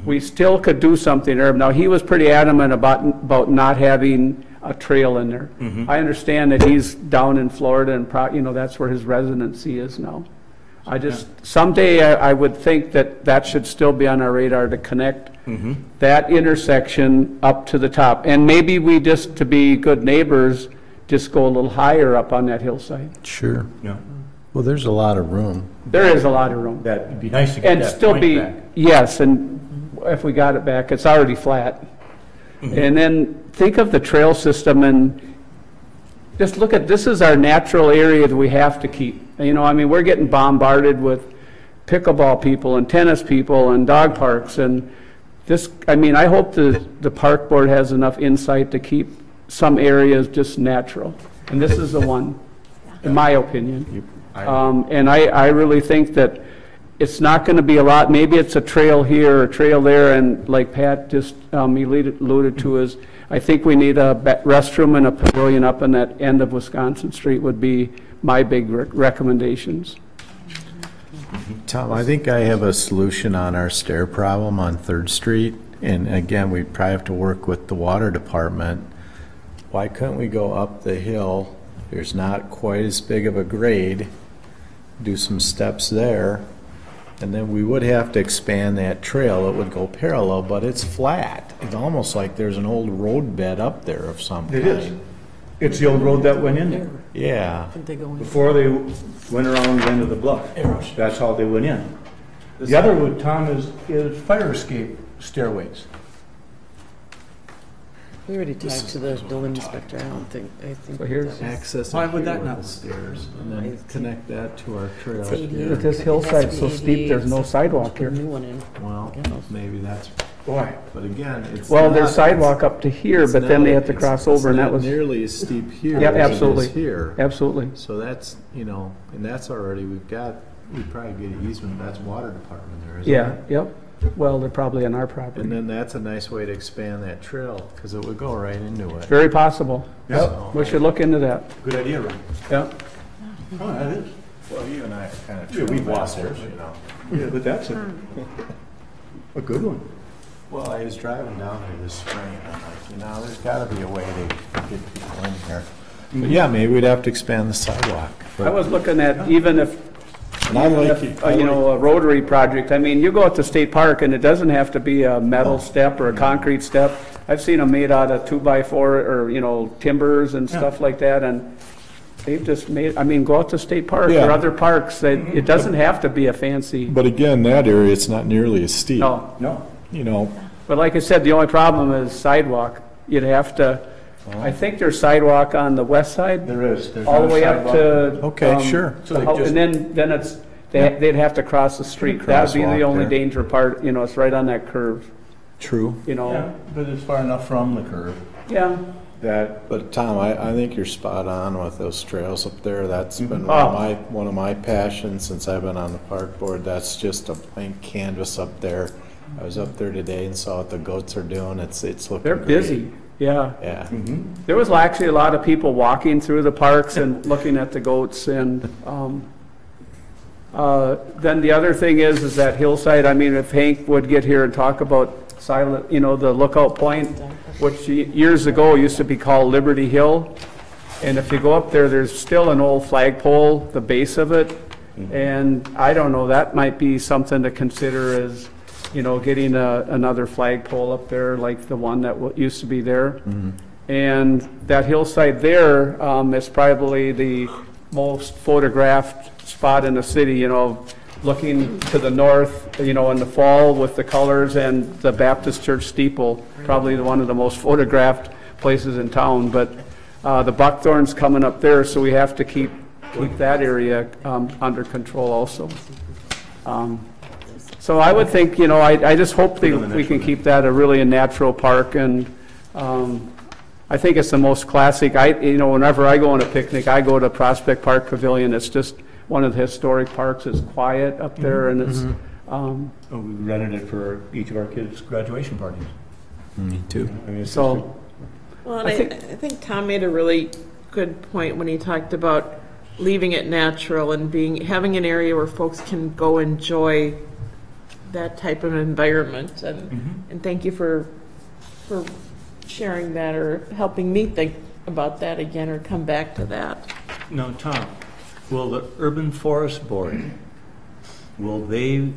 We still could do something there. Now, he was pretty adamant about not having a trail in there. I understand that he's down in Florida and that's where his residency is now. Someday I would think that should still be on our radar to connect that intersection up to the top. And maybe we just, to be good neighbors, just go a little higher up on that hillside. Sure. Yeah. Well, there's a lot of room. There is a lot of room. That'd be nice to get And that still point be, back. yes, and if we got it back, it's already flat. And then think of the trail system and just look at, this is our natural area that we have to keep. We're getting bombarded with pickleball people and tennis people and dog parks and this, I hope the park board has enough insight to keep some areas just natural. And this is the one, in my opinion. And I really think that it's not going to be a lot. Maybe it's a trail here or a trail there, and like Pat just alluded to, is I think we need a restroom and a pavilion up in that end of Wisconsin Street would be my big recommendations. Tom, I think I have a solution on our stair problem on Third Street. And again, we probably have to work with the water department. Why couldn't we go up the hill? There's not quite as big of a grade. Do some steps there. And then we would have to expand that trail. It would go parallel, but it's flat. It's almost like there's an old road bed up there of some kind. It is. It's the old road that went in there. Yeah. Couldn't they go in? Before they went around the end of the bluff. That's how they went in. The other one, Tom, is fire escape stairways. We already talked to the building inspector, I think So here's- that was- Access. Why would that not? Stairs and then connect that to our trail. It's ADA. But this hillside's so steep, there's no sidewalk Put a here. new one in. Well, maybe that's, Why? but again, it's. Well, not- there's sidewalk up to here, it's but then they not- have to cross over, and that was, It's not nearly as steep here yeah, as it absolutely. is here. Absolutely. So that's, and that's already, we'd probably get an easement, that's water department there, isn't it? Yeah, yep. Well, they're probably on our And property. then that's a nice way to expand that trail, because it would go right into it. Very possible. Yeah. We should look into that. Good idea, Ron. Yeah. Oh, that is. Well, you and I are kind of Yeah, we've true lost masters, Yeah, but that's a good one. Well, I was driving down there this spring, and I'm like, there's gotta be a way to get people in here. But yeah, maybe we'd have to expand the sidewalk. I was looking at, even if, And I like it. a rotary project, you go out to State Park and it doesn't have to be a metal step or a concrete step. I've seen them made out of 2x4 or, timbers and stuff like that, and they've just made, go out to State Park or Yeah. other parks, it doesn't have to be a fancy, But again, that area, it's not nearly as steep. no. No. But like I said, the only problem is sidewalk. You'd have to, I think there's sidewalk on the west side, There is. There's all the not a way up sidewalk. to. Okay, sure. So they just- And then it's, they'd have to cross the street. That'd be the Crosswalk only there. danger part, it's right on that curve, True. Yeah, but it's far enough from the curb. Yeah, that, But Tom, I think you're spot on with those trails up there. That's been Mm-hmm. one of my passions since I've been on the park board. That's just a blank canvas up there. I was up there today and saw what the goats are doing. It's looking They're great. busy, yeah. Yeah. There was actually a lot of people walking through the parks and looking at the goats, and then the other thing is that hillside, I mean, if Hank would get here and talk about silent, the lookout point, which years ago used to be called Liberty Hill, and if you go up there, there's still an old flagpole, the base of it, and I don't know, that might be something to consider as, getting another flagpole up there like the one that used to be there. And that hillside there is probably the most photographed spot in the city, looking to the north, in the fall with the colors, and the Baptist church steeple, probably one of the most photographed places in town. But the buckthorn's coming up there, so we have to keep that area under control also. So I would think, I just hope that we can keep that a natural park, and I think it's the most classic. Whenever I go on a picnic, I go to Prospect Park Pavilion. It's just one of the historic parks. It's quiet up there, and it's. we rented it for each of our kids' graduation parties. Me too. I mean, it's So, Well, and I I think- think Tom made a really good point when he talked about leaving it natural and having an area where folks can go enjoy that type of environment. And thank you for sharing that, or helping me think about that again, or come back to that. Now, Tom, will the Urban Forest Board, will they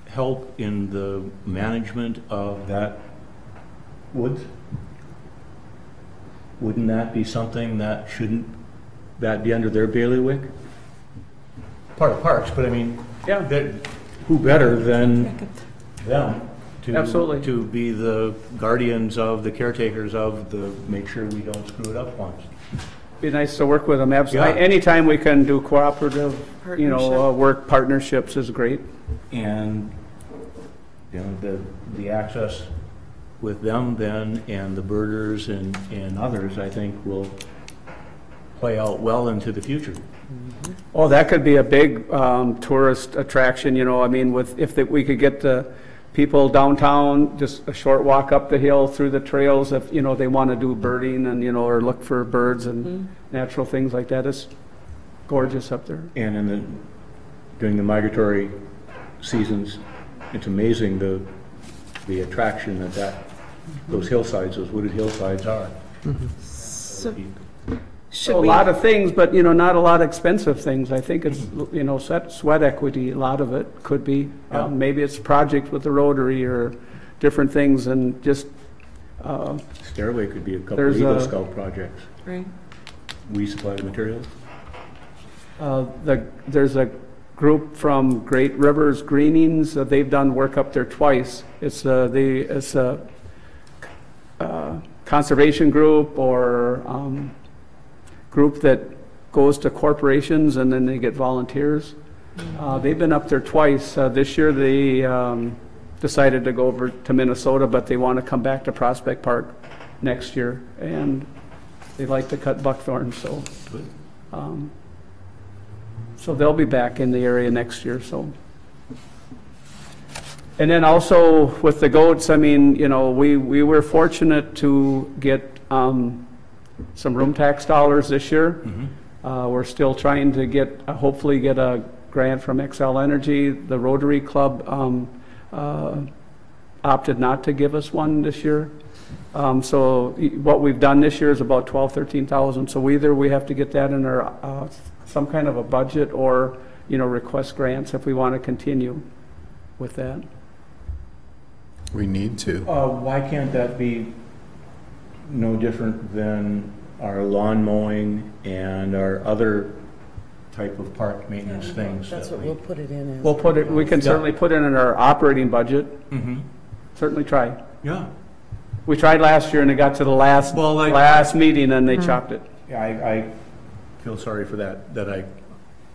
help in the management of that woods? Wouldn't that be something that shouldn't that be under their bailiwick? Part of parks, but I mean, Yeah. who better than them to Absolutely. to be the guardians of, the caretakers of the, make sure we don't screw it up once. be nice to work with them, absolutely. Yeah. Anytime we can do cooperative, Partnership. work partnerships is great. And, the access with them then, and the birders and others, I think will play out well into the future. Oh, that could be a big tourist attraction, we could get the people downtown, just a short walk up the hill through the trails, if, they want to do birding and, or look for birds and natural things like that. It's gorgeous up there. And during the migratory seasons, it's amazing the attraction those hillsides, those wooded hillsides are. So, So should a we? lot of things, but, not a lot of expensive things. I think it's, sweat equity, a lot of it could be. Yeah. Maybe it's projects with the Rotary or different things, and just, Stairway could be a couple There's of Eagle a- Scout projects. Right. We supply the materials. there's a group from Great Rivers Greenings, they've done work up there twice. It's a conservation group or group that goes to corporations and then they get volunteers. They've been up there twice. This year they decided to go over to Minnesota, but they want to come back to Prospect Park next year, and they like to cut buckthorn, so. Good. So they'll be back in the area next year, so. And then also with the goats, we were fortunate to get some room tax dollars this year. We're still trying to hopefully get a grant from Xcel Energy. The Rotary Club opted not to give us one this year. So what we've done this year is about 13,000. So either we have to get that in our some kind of a budget, or request grants if we want to continue with that. We need to. Why can't that be no different than our lawn mowing and our other type of park maintenance things? That's that what we'll put it in as. We can certainly put it in our operating budget. Certainly try. Yeah. We tried last year and it got to the last meeting and they chopped it. Yeah, I feel sorry for that I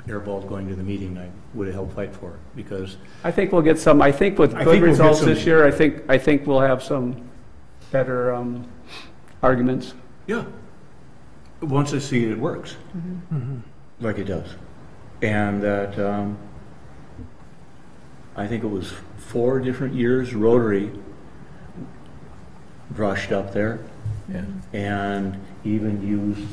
airballed going to the meeting. I would have helped fight for it, because I think we'll get some, I think with I good think we'll get results some- this year, I think we'll have some better arguments. Yeah. Once I see it works, like it does. And that, I think it was 4 different years Rotary brushed up there Yeah. and even used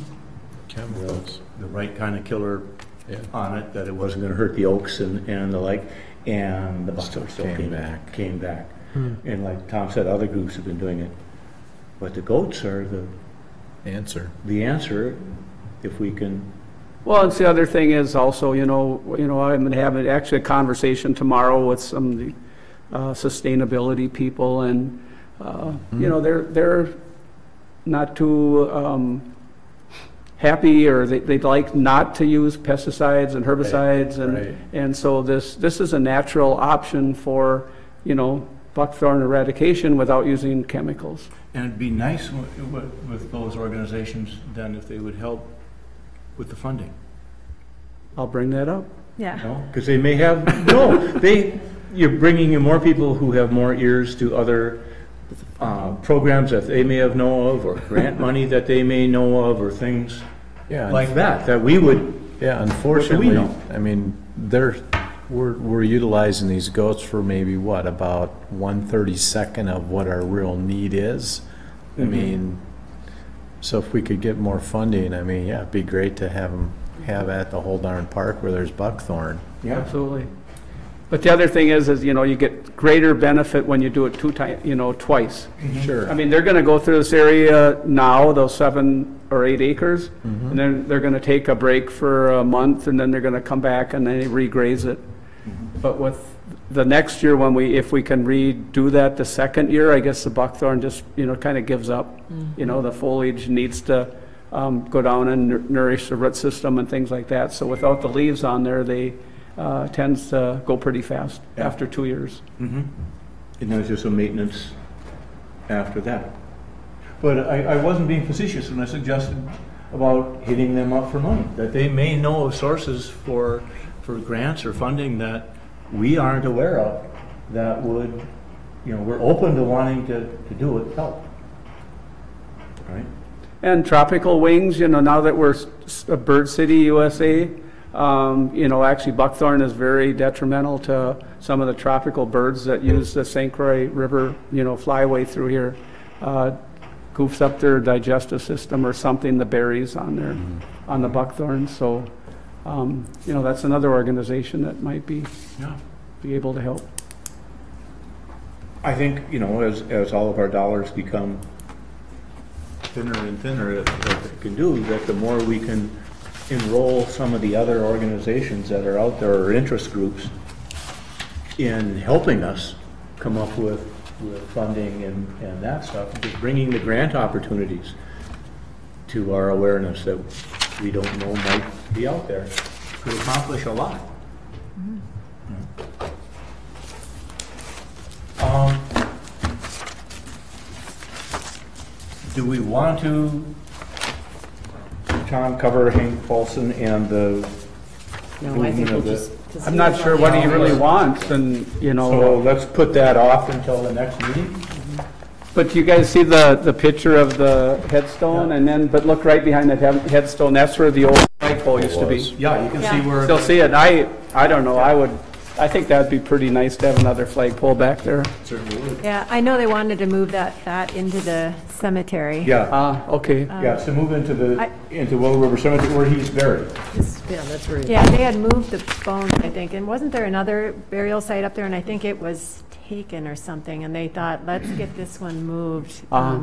Chemicals. the right kind of killer Yeah. on it, that it wasn't gonna hurt the oaks and the like, and the buckthorn still Came came back. Came back. And like Tom said, other groups have been doing it. But the goats are Answer. the answer if we can. Well, it's the other thing is also, I'm gonna have actually a conversation tomorrow with some of the sustainability people, and, they're not too happy, or they'd like not to use pesticides and herbicides, Right. and so this is a natural option for, buckthorn eradication without using chemicals. And it'd be nice with those organizations then if they would help with the funding. I'll bring that up. Yeah. Because they may have, you're bringing in more people who have more ears to other programs that they may have know of, or grant money that they may know of, or things Yeah. like that we would. Yeah, unfortunately, know? I mean, we're utilizing these goats for maybe what, about 1/32 of what our real need is. I mean, so if we could get more funding, I mean, yeah, it'd be great to have them have at the whole darn park where there's buckthorn. Yeah. Absolutely. But the other thing is, you get greater benefit when you do it twice. Sure. I mean, they're gonna go through this area now, those 7 or 8 acres, and then they're gonna take a break for a month, and then they're gonna come back and then regraze it. But with the next year, if we can redo that the second year, I guess the buckthorn just, kind of gives up. The foliage needs to go down and nourish the root system and things like that. So without the leaves on there, they tends to go pretty fast after 2 years. And there's just some maintenance after that. But I wasn't being facetious when I suggested about hitting them up for money, that they may know of sources for grants or funding that we aren't aware of, that would, we're open to wanting to do it, help. Right? And tropical wings, now that we're a bird city, USA, actually buckthorn is very detrimental to some of the tropical birds that use the St. Croix River, flyway through here. Goofs up their digestive system or something, the berries on there, on the buckthorn. So, that's another organization that might be able to help. I think, as all of our dollars become thinner and thinner, that it can do, that the more we can enroll some of the other organizations that are out there, or interest groups, in helping us come up with funding and that stuff, just bringing the grant opportunities to our awareness that we don't know might be out there, could accomplish a lot. Do we want to, Tom, cover Hank Paulson and the No, I think movement we'll of just. it? 'cause I'm he not was sure on what the he really wants, and, So let's put that off until the next meeting? but you guys see the picture of the headstone, but look right behind that headstone, that's where the old flagpole used to be. Yeah, you can see where. Still see it, I don't know, I think that'd be pretty nice to have another flagpole back there. Certainly would. Yeah, I know they wanted to move that into the cemetery. Yeah, Okay. yeah, to move into I- into Willow River Cemetery where he's buried. Yeah, that's where. Yeah, they had moved the bones, I think, and wasn't there another burial site up there, and I think it was taken or something, and they thought, let's get this one moved. Yeah,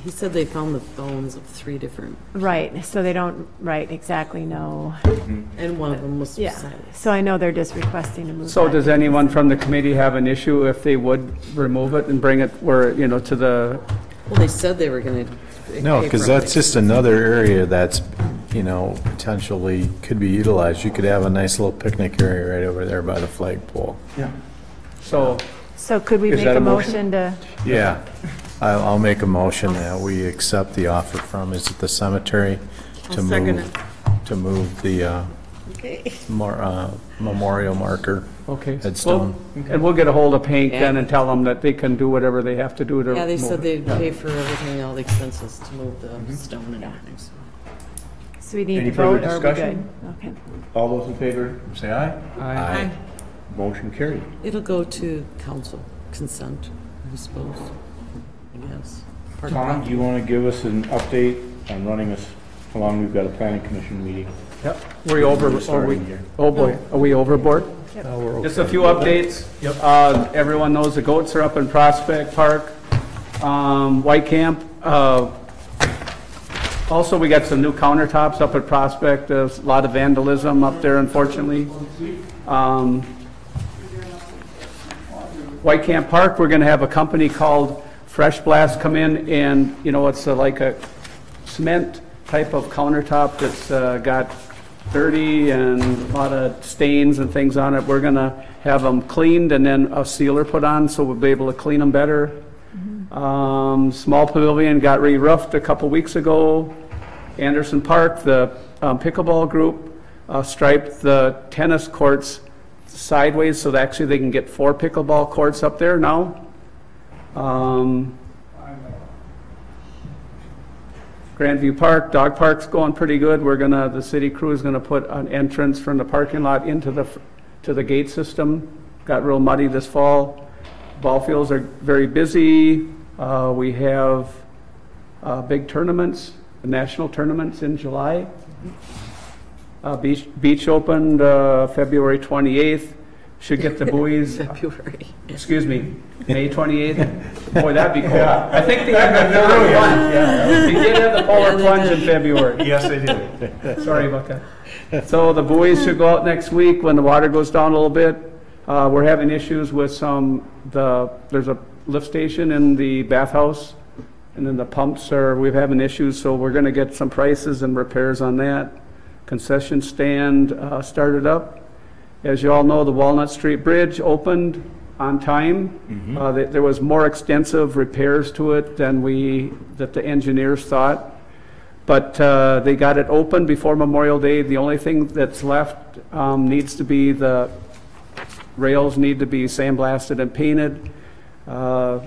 he said they found the bones of 3 different, Right, so they don't, exactly know. and one of them was Yeah, silent. so I know they're just requesting to move So that. does anyone from the committee have an issue if they would remove it and bring it where, to the, Well, they said they were gonna. No, pay because for it. that's just another area that's, potentially could be utilized. You could have a nice little picnic area right over there by the flagpole. Yeah. so, So could we Is make that a a motion? motion to, Yeah, I'll make a motion that we accept the offer from, is it the cemetery? I'll second it. To move the Okay. Memorial marker, Okay. headstone. And we'll get a hold of Paint then Yeah. and tell them that they can do whatever they have to do to. Yeah, they said move it. they'd pay for everything, all the expenses to move the stone and everything, so. So we need Any to further vote, or are we good? discussion? Okay. All those in favor, say aye. Aye. Motion carried. It'll go to council consent, I suppose, I guess. Part of Tom, do you want to give us an update on running us along? We've got a planning commission meeting. Yep. We're over, Starting here. oh boy, are we overboard? Oh, Just a few updates. Everyone knows the goats are up in Prospect Park, White Camp. Also, we got some new countertops up at Prospect. There's a lot of vandalism up there, unfortunately. White Camp Park, we're gonna have a company called Fresh Blast come in and, it's like a cement type of countertop that's got dirty and a lot of stains and things on it. We're gonna have them cleaned and then a sealer put on, so we'll be able to clean them better. Small Pavilion got re-roofed a couple weeks ago. Anderson Park, the pickleball group, striped the tennis courts sideways so that actually they can get 4 pickleball courts up there now. Grandview Park, dog park's going pretty good. The city crew is gonna put an entrance from the parking lot into the gate system. Got real muddy this fall. Ball fields are very busy. We have big tournaments, national tournaments in July. Beach opened February 28th. Should get the buoys. February. Excuse me, May 28th. Boy, that'd be cool. I think they had the polar plunge. Yeah, they did have the polar plunge in February. Yes, they did. Sorry about that. So the buoys should go out next week when the water goes down a little bit. We're having issues with there's a lift station in the bathhouse, and then the pumps we're having issues, so we're gonna get some prices and repairs on that. Concession stand started up. As you all know, the Walnut Street Bridge opened on time. There was more extensive repairs to it than that the engineers thought. But they got it open before Memorial Day. The only thing that's left needs to be the rails need to be sandblasted and painted. So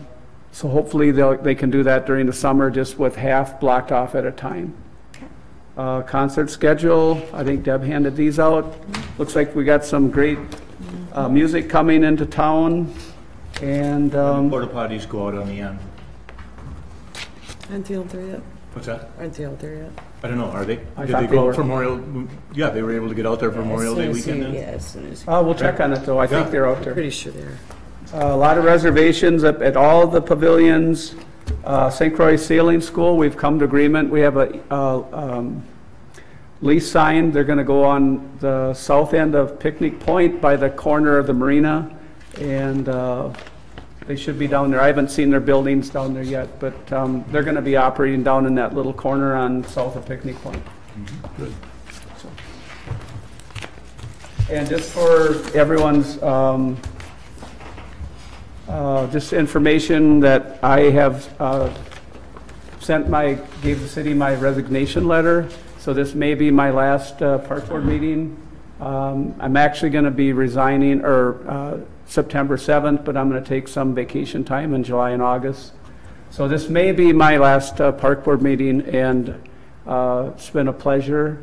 hopefully they can do that during the summer, just with half blocked off at a time. Concert schedule, I think Deb handed these out. Looks like we got some great music coming into town. And Porta potties go out on the end. Aren't they out there yet? What's that? Aren't they out there yet? I don't know, are they? I Did thought they they go were. out for Memorial? Yeah, they were able to get out there for Memorial Day weekend then? Yeah, as soon as you. we'll check on it though. I think Yeah. they're out there. Pretty sure they are. A lot of reservations at all the pavilions. St. Croix Sailing School, we've come to agreement. We have a lease signed. They're going to go on the south end of Picnic Point by the corner of the marina, and they should be down there. I haven't seen their buildings down there yet, but they're going to be operating down in that little corner on south of Picnic Point. Good. And just for everyone's just information that I have gave the city my resignation letter. So this may be my last park board meeting. I'm actually going to be resigning September 7th, but I'm going to take some vacation time in July and August. So this may be my last park board meeting, and it's been a pleasure.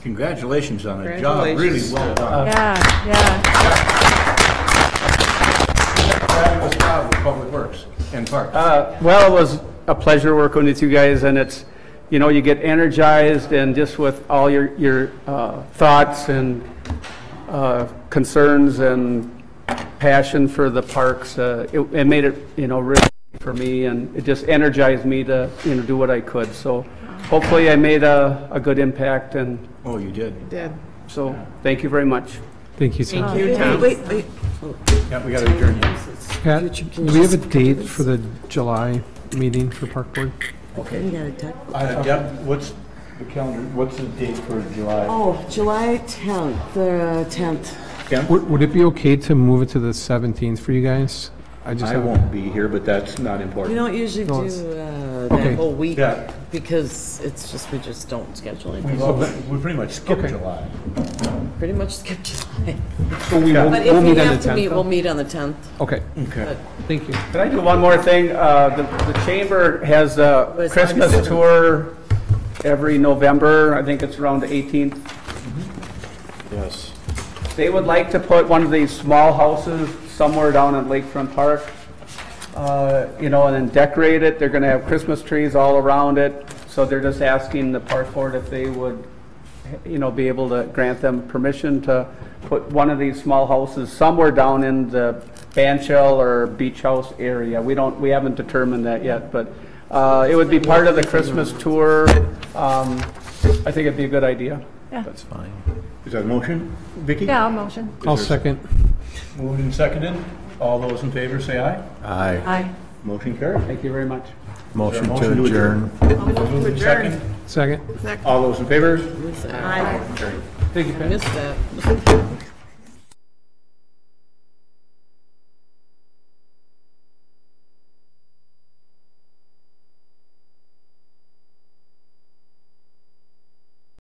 Congratulations on a job, really Congratulations. well done. Yeah. Fabulous job with Public Works and Parks. Well, it was a pleasure working with you guys, and it's, you get energized, and just with all your thoughts and concerns and passion for the parks, it made it, really for me, and it just energized me to, do what I could. So hopefully I made a good impact, and Oh, you did. Did. so thank you very much. Thank you, Tom. Thank you, Tom. Wait. Yeah, we got to adjourn you. Pat, do we have a date for the July meeting for Park Board? Okay. You got a tech. Deb, what's the calendar, what's the date for July? Oh, July 10th, the 10th. Ken? Would it be okay to move it to the 17th for you guys? I won't be here, but that's not important. We don't usually No, do it's- that Okay. whole week. Yeah, because it's just, we just don't schedule anything. Well, we pretty much skipped Okay. July. Pretty much skipped July. So we will, But we'll if we meet on the have to 10th, meet, we'll though? meet on the 10th. Okay, Okay. thank you. Can I do one more thing? The chamber has a Was Christmas August. tour every November. I think it's around the 18th. Yes. They would like to put one of these small houses somewhere down in Lakefront Park, you know, and then decorate it. They're going to have Christmas trees all around it. So they're just asking the park board if they would, you know, be able to grant them permission to put one of these small houses somewhere down in the band shell or beach house area. We haven't determined that yet, but it would be part of the Christmas tour. I think it'd be a good idea. That's fine. Is that a motion, Vicki? Yeah, I'll motion. I'll second. Moved and seconded. All those in favor say aye. Aye. Aye. Motion carried. Thank you very much. Motion motion to to adjourn. Moved and seconded. Second. All those in favor? Aye. Thank you, Pat. Missed that.